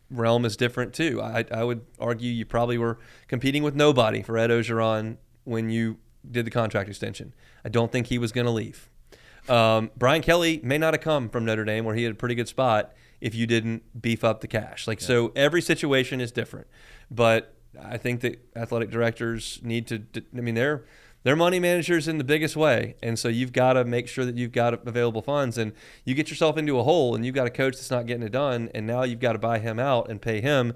realm is different too. I would argue you probably were competing with nobody for Ed Ogeron when you did the contract extension. I don't think he was going to leave. Brian Kelly may not have come from Notre Dame, where he had a pretty good spot, if you didn't beef up the cash. So every situation is different, but I think that athletic directors need to. They're money managers in the biggest way, and so you've got to make sure that you've got available funds, and you get yourself into a hole, and you've got a coach that's not getting it done, and now you've got to buy him out and pay him.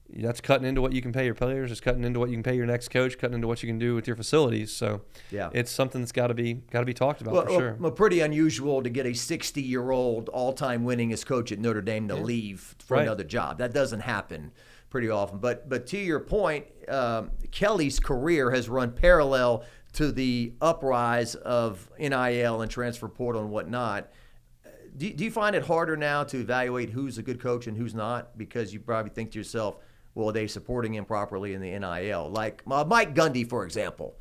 That's cutting into what you can pay your players. It's cutting into what you can pay your next coach. Cutting into what you can do with your facilities. So it's something that's got to be talked about for sure. Well, pretty unusual to get a 60-year-old all-time winningest coach at Notre Dame to leave for another job. That doesn't happen pretty often. But to your point, Kelly's career has run parallel to the uprise of NIL and transfer portal and whatnot. Do you find it harder now to evaluate who's a good coach and who's not? Because you probably think to yourself, well, are they supporting him properly in the NIL? Like Mike Gundy, for example.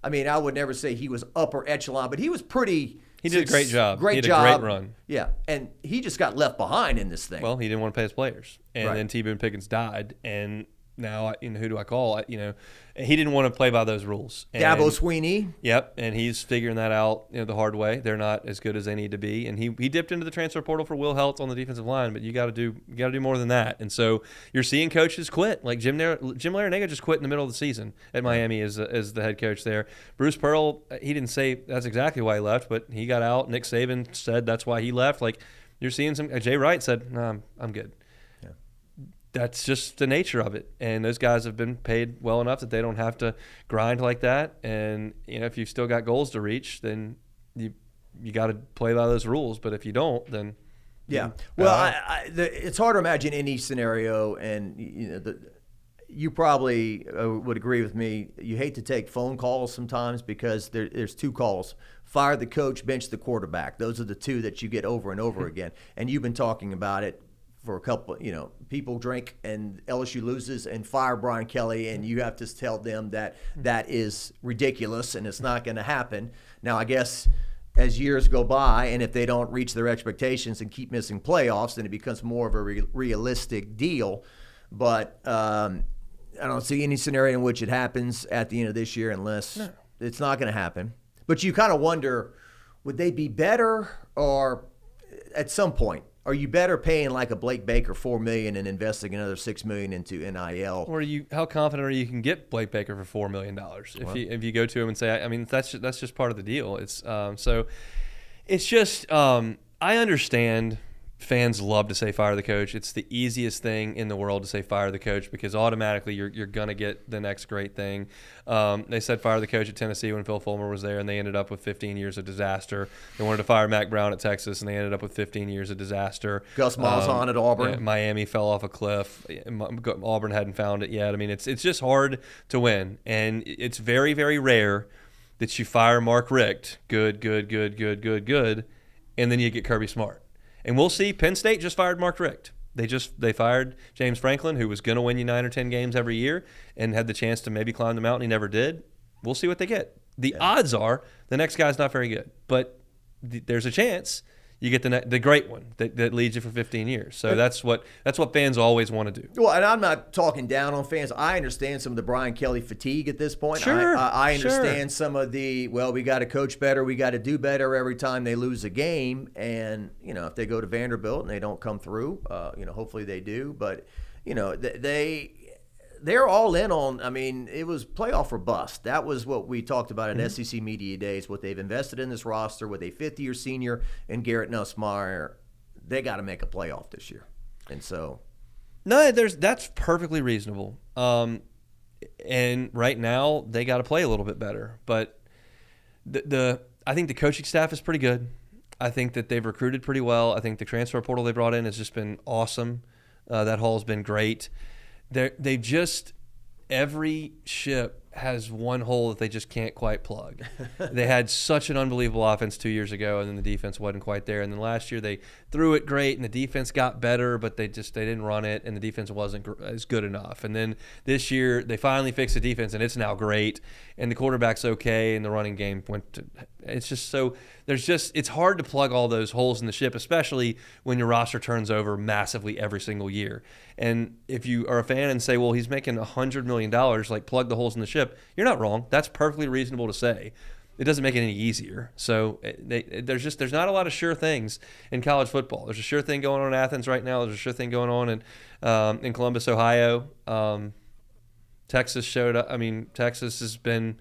I would never say he was upper echelon, but he was pretty... He did a great job. Great he had job. a great run. Yeah, and he just got left behind in this thing. Well, he didn't want to pay his players. And then T. Boone Pickens died, and now, who do I call? He didn't want to play by those rules. Dabo Sweeney. Yep, and he's figuring that out the hard way. They're not as good as they need to be, and he dipped into the transfer portal for Will Heltz on the defensive line, but you got to do more than that. And so you're seeing coaches quit. Like Jim Larrañaga just quit in the middle of the season at Miami as the head coach there. Bruce Pearl, he didn't say that's exactly why he left, but he got out. Nick Saban said that's why he left. Like, You're seeing some. Jay Wright said, "No, I'm good." Yeah. That's just the nature of it, and those guys have been paid well enough that they don't have to grind like that. And if you've still got goals to reach, then you got to play by those rules. But if you don't, then yeah. Well, it's hard to imagine any scenario, and you probably would agree with me. You hate to take phone calls sometimes because there's two calls: fire the coach, bench the quarterback. Those are the two that you get over and over again. And you've been talking about it for a couple. People drink and LSU loses and fire Brian Kelly, and you have to tell them that is ridiculous and it's not going to happen. Now, I guess as years go by, and if they don't reach their expectations and keep missing playoffs, then it becomes more of a realistic deal. But I don't see any scenario in which it happens at the end of this year unless it's not going to happen. But you kind of wonder, would they be better, or at some point, are you better paying like a Blake Baker $4 million and investing another $6 million into NIL? Or how confident are you can get Blake Baker for $4 million if you go to him and say, I mean, that's just part of the deal. It's so it's just I understand fans love to say fire the coach. It's the easiest thing in the world to say fire the coach because automatically you're gonna get the next great thing. They said fire the coach at Tennessee when Phil Fulmer was there, and they ended up with 15 years of disaster. They wanted to fire Mack Brown at Texas, and they ended up with 15 years of disaster. Gus Malzahn at Auburn. Yeah, Miami fell off a cliff. Auburn hadn't found it yet. I mean, it's just hard to win, and it's very, very rare that you fire Mark Richt, good, and then you get Kirby Smart. And we'll see. Penn State just fired Mark Richt. They fired James Franklin, who was going to win you 9 or 10 games every year and had the chance to maybe climb the mountain. He never did. We'll see what they get. The odds are the next guy's not very good, but there's a chance you get the great one that leads you for 15 years. So that's what fans always want to do. Well, and I'm not talking down on fans. I understand some of the Brian Kelly fatigue at this point. Sure, I understand some of the, we got to coach better, we got to do better every time they lose a game. And, if they go to Vanderbilt and they don't come through, hopefully they do. But, they're all in on, it was playoff or bust. That was what we talked about at SEC Media Days, what they've invested in this roster with a fifth-year senior and Garrett Nussmeier. They got to make a playoff this year. And so. No, that's perfectly reasonable. And right now, they got to play a little bit better. But I think the coaching staff is pretty good. I think that they've recruited pretty well. I think the transfer portal they brought in has just been awesome. That haul's been great. They just every ship has one hole that they just can't quite plug. They had such an unbelievable offense 2 years ago, and then the defense wasn't quite there. And then last year they threw it great, and the defense got better, but they didn't run it, and the defense wasn't as good enough. And then this year they finally fixed the defense, and it's now great, and the quarterback's okay, and the running game went to – it's just so – it's hard to plug all those holes in the ship, especially when your roster turns over massively every single year. And if you are a fan and say, well, he's making $100 million, like plug the holes in the ship, you're not wrong. That's perfectly reasonable to say. It doesn't make it any easier. So there's not a lot of sure things in college football. There's a sure thing going on in Athens right now. There's a sure thing going on in Columbus, Ohio. Texas showed up. Texas has been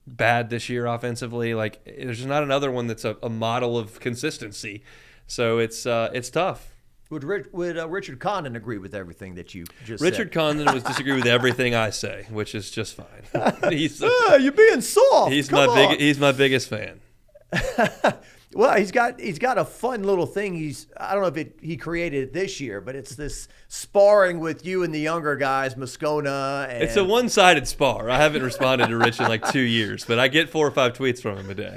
bad this year offensively. Like there's just not another one that's a model of consistency. So it's tough. Would Richard Condon agree with everything that you just said? Richard Condon would disagree with everything I say, which is just fine. You're being soft. He's my biggest fan. Well, he's got a fun little thing. I don't know if he created it this year, but it's this sparring with you and the younger guys, Moscona. It's a one-sided spar. I haven't responded to Rich in like 2 years, but I get 4 or 5 tweets from him a day.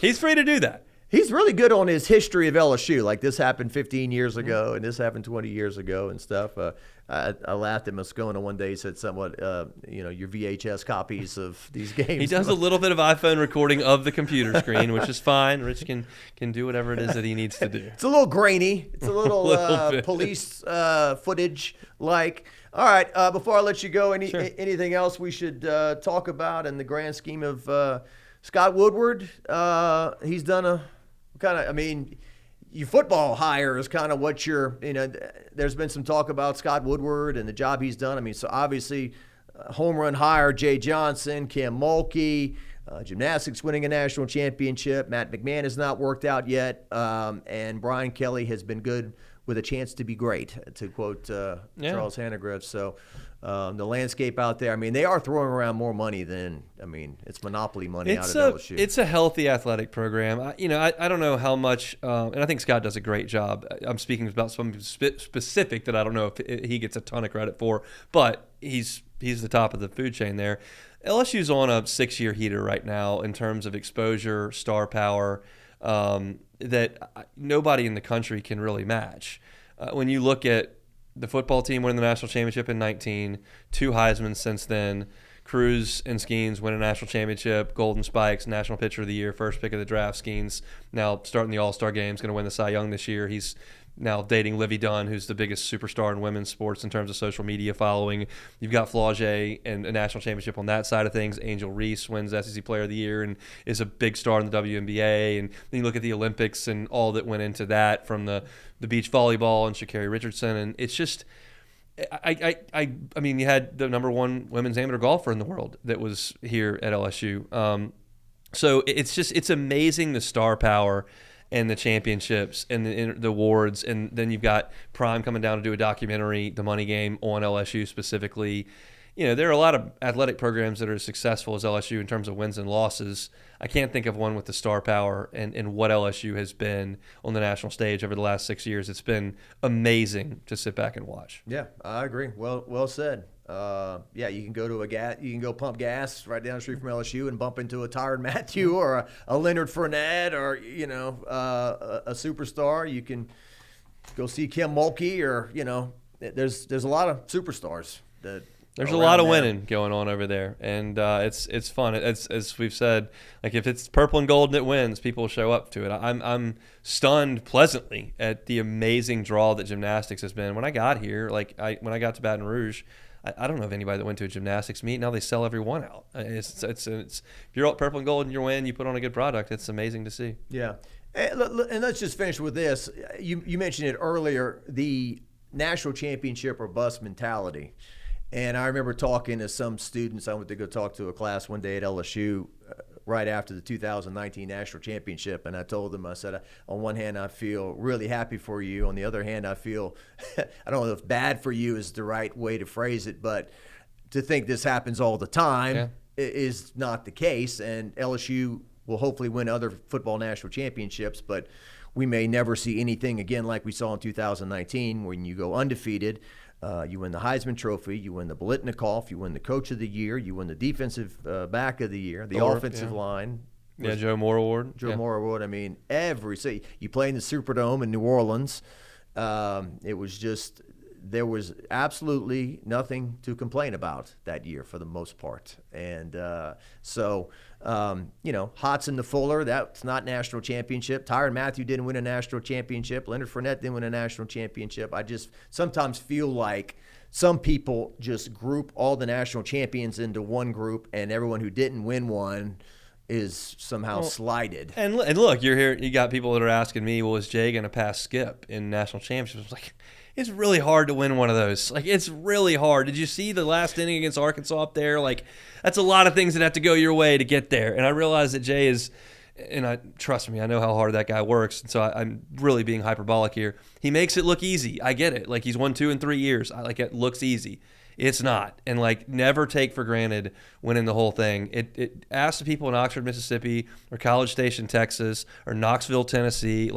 He's free to do that. He's really good on his history of LSU. Like this happened 15 years ago, and this happened 20 years ago, and stuff. I laughed at Moscona one day. He said somewhat, your VHS copies of these games. He does a little bit of iPhone recording of the computer screen, which is fine. Rich can do whatever it is that he needs to do. It's a little grainy. It's a little police footage like. All right. Before I let you go, anything else we should talk about in the grand scheme of Scott Woodward? He's done a kind of. Your football hire is kind of what there's been some talk about Scott Woodward and the job he's done. So obviously, home run hire, Jay Johnson, Cam Mulkey, Gymnastics winning a national championship. Matt McMahon has not worked out yet. And Brian Kelly has been good with a chance to be great, to quote Charles Hannegriff. So the landscape out there, I mean, they are throwing around more money than, I mean, it's monopoly money out of LSU. It's a healthy athletic program. I don't know how much, and I think Scott does a great job. I'm speaking about something specific that I don't know if he gets a ton of credit for, but he's the top of the food chain there. LSU's on a 6-year heater right now in terms of exposure, star power, that nobody in the country can really match. When you look at the football team winning the national championship in 19, 2 Heisman since then, Cruz and Skeens win a national championship, Golden Spikes, national pitcher of the year, first pick of the draft. Skeens now starting the All-Star games, going to win the Cy Young this year. He's now dating Livy Dunn, who's the biggest superstar in women's sports in terms of social media following. You've got Flaugier and a national championship on that side of things. Angel Reese wins SEC Player of the Year and is a big star in the WNBA. And then you look at the Olympics and all that went into that, from the beach volleyball and Sha'Carri Richardson. And it's just, I mean, you had the number 1 women's amateur golfer in the world that was here at LSU. So it's amazing, the star power and the championships and the awards. And then you've got Prime coming down to do a documentary, The Money Game, on LSU specifically. There are a lot of athletic programs that are as successful as LSU in terms of wins and losses. I can't think of one with the star power and what LSU has been on the national stage over the last 6 years. It's been amazing to sit back and watch. Yeah, I agree. Well said. You can go to you can go pump gas right down the street from LSU and bump into a Tyrann Mathieu or a Leonard Fournette or a superstar. You can go see Kim Mulkey, or there's a lot of superstars that. There's a lot of winning going on over there, and it's fun. It's, as we've said, like, if it's purple and gold and it wins, people show up to it. I'm stunned pleasantly at the amazing draw that gymnastics has been. When I got here, when I got to Baton Rouge, I don't know of anybody that went to a gymnastics meet. Now they sell every one out. It's if you're all purple and gold and you win, you put on a good product. It's amazing to see. Yeah, and let's just finish with this. You mentioned it earlier, the national championship or bust mentality. And I remember talking to some students. I went to go talk to a class one day at LSU right after the 2019 national championship. And I told them, I said, on one hand, I feel really happy for you. On the other hand, I feel, I don't know if bad for you is the right way to phrase it, but to think this happens all the time is not the case. And LSU will hopefully win other football national championships, but we may never see anything again like we saw in 2019, when you go undefeated. You win the Heisman Trophy, you win the Biletnikoff, you win the Coach of the Year, you win the Defensive Back of the Year, the offensive line. Joe Moore Award. Moore Award. I mean, you play in the Superdome in New Orleans. It was just, there was absolutely nothing to complain about that year for the most part. And Hodson to Fuller, that's not national championship. Tyrann Mathieu didn't win a national championship. Leonard Fournette didn't win a national championship. I just sometimes feel like some people just group all the national champions into one group, and everyone who didn't win one is somehow slighted. And look, you're here. You got people that are asking me, well, is Jay going to pass Skip in national championships? Like, it's really hard to win one of those. Like, it's really hard. Did you see the last inning against Arkansas up there? Like, that's a lot of things that have to go your way to get there. And I realize that Jay is, and trust me, I know how hard that guy works. And so I'm really being hyperbolic here. He makes it look easy. I get it. Like, he's won 2 in 3 years. It looks easy. It's not. And, never take for granted winning the whole thing. It asks the people in Oxford, Mississippi, or College Station, Texas, or Knoxville, Tennessee,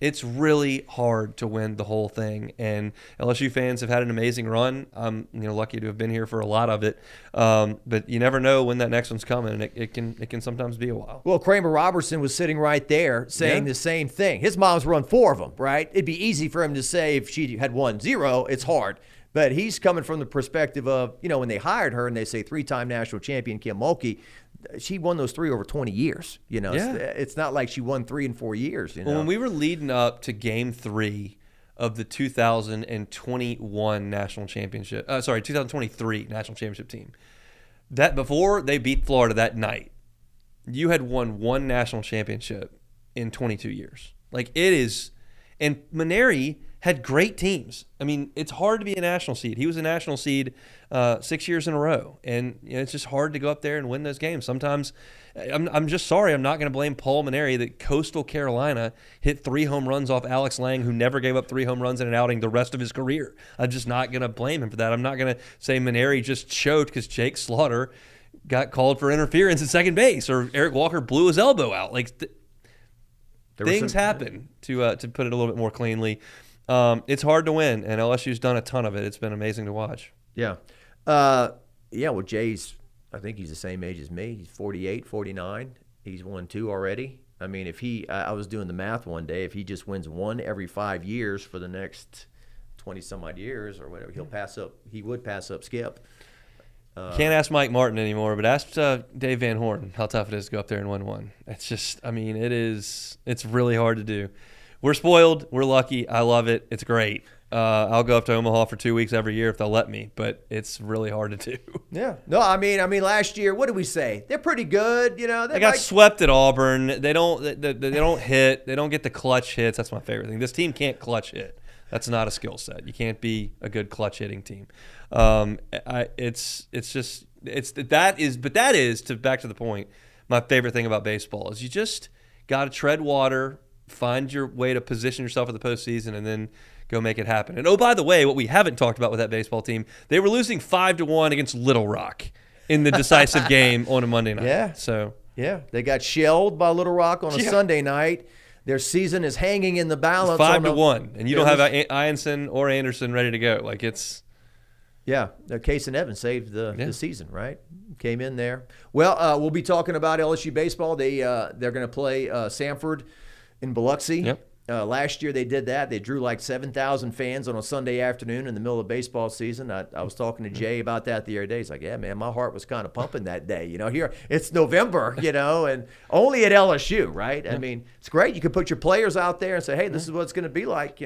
it's really hard to win the whole thing. And LSU fans have had an amazing run. I'm lucky to have been here for a lot of it. But you never know when that next one's coming, and it can sometimes be a while. Well, Kramer Robertson was sitting right there saying the same thing. His mom's run 4 of them, right? It'd be easy for him to say if she had won 0, it's hard. But he's coming from the perspective of, when they hired her and they say 3-time national champion Kim Mulkey, she won those 3 over 20 years. It's not like she won 3 in 4 years. Well, when we were leading up to Game 3 of the 2021 national championship, 2023 national championship team, that before they beat Florida that night, you had won 1 national championship in 22 years. It is, and Maneri had great teams. I mean, it's hard to be a national seed. He was a national seed 6 years in a row, and it's just hard to go up there and win those games. Sometimes, I'm just sorry, I'm not going to blame Paul Maneri that Coastal Carolina hit 3 home runs off Alex Lang, who never gave up 3 home runs in an outing the rest of his career. I'm just not going to blame him for that. I'm not going to say Maneri just choked because Jake Slaughter got called for interference at second base, or Eric Walker blew his elbow out. Like things happen, to put it a little bit more cleanly. It's hard to win, and LSU's done a ton of it. It's been amazing to watch. Yeah. Well, Jay's, I think he's the same age as me. He's 48, 49. He's won 2 already. I mean, if I was doing the math one day, if he just wins 1 every 5 years for the next 20-some-odd years or whatever, he would pass up Skip. Can't ask Mike Martin anymore, but ask Dave Van Horn how tough it is to go up there and win one. It's just, I mean, it's really hard to do. We're spoiled. We're lucky. I love it. It's great. I'll go up to Omaha for 2 weeks every year if they'll let me, but it's really hard to do. Yeah. No, I mean, last year, what did we say? They're pretty good. They got swept at Auburn. They don't hit. They don't get the clutch hits. That's my favorite thing. This team can't clutch hit. That's not a skill set. You can't be a good clutch hitting team. That is back to the point. My favorite thing about baseball is you just got to tread water, find your way to position yourself for the postseason, and then go make it happen. And by the way, what we haven't talked about with that baseball team, they were losing 5-1 against Little Rock in the decisive game on a Monday night. Yeah. So yeah, they got shelled by Little Rock on a Sunday night. Their season is hanging in the balance. 5-1, and you don't have Ianson or Anderson ready to go. Like it's. Yeah, Case and Evans saved the season, right? Came in there. Well, we'll be talking about LSU baseball. They're going to play Samford in Biloxi. Yep. Last year they did that. They drew like 7,000 fans on a Sunday afternoon in the middle of baseball season. I was talking to Jay about that the other day. He's like, yeah, man, my heart was kind of pumping that day. Here it's November, and only at LSU, right? I mean, it's great. You can put your players out there and say, hey, this is what it's going to be like,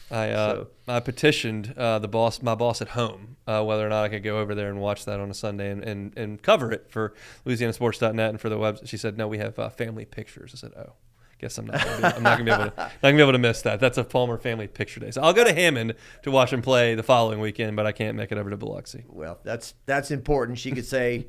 I petitioned my boss at home, whether or not I could go over there and watch that on a Sunday and cover it for LouisianaSports.net and for the website. She said, no, we have family pictures. I said, oh. Guess I'm not gonna be able to miss that. That's a Palmer family picture day. So I'll go to Hammond to watch him play the following weekend, but I can't make it over to Biloxi. Well, that's important. She could say,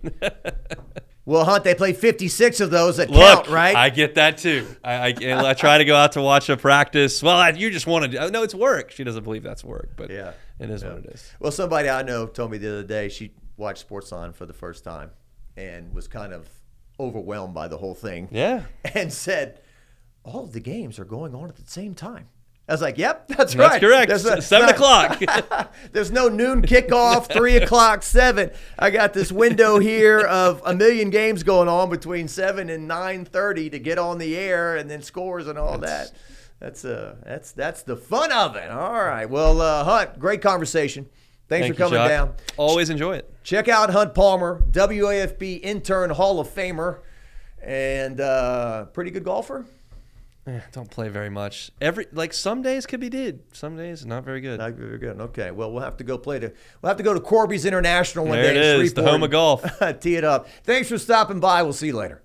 well, Hunt, they play 56 of those that count, right? I get that too. I try to go out to watch a practice. Well, you just want to no, it's work. She doesn't believe that's work, but it is what it is. Well, somebody I know told me the other day she watched Sportsline for the first time and was kind of overwhelmed by the whole thing. Yeah. And said, all of the games are going on at the same time. I was like, yep, that's right. That's correct. 7 o'clock. There's no noon kickoff, 3 o'clock, 7. I got this window here of a million games going on between 7 and 9:30 to get on the air and then scores and all that. That's the fun of it. All right. Well, Hunt, great conversation. Thanks for coming down. Always enjoy it. Check out Hunt Palmer, WAFB intern Hall of Famer, and pretty good golfer. Don't play very much. Some days could be good. Some days not very good. Not very good. Okay. Well, we'll have to go to Corby's International one day. There it is, the home of golf. Tee it up. Thanks for stopping by. We'll see you later.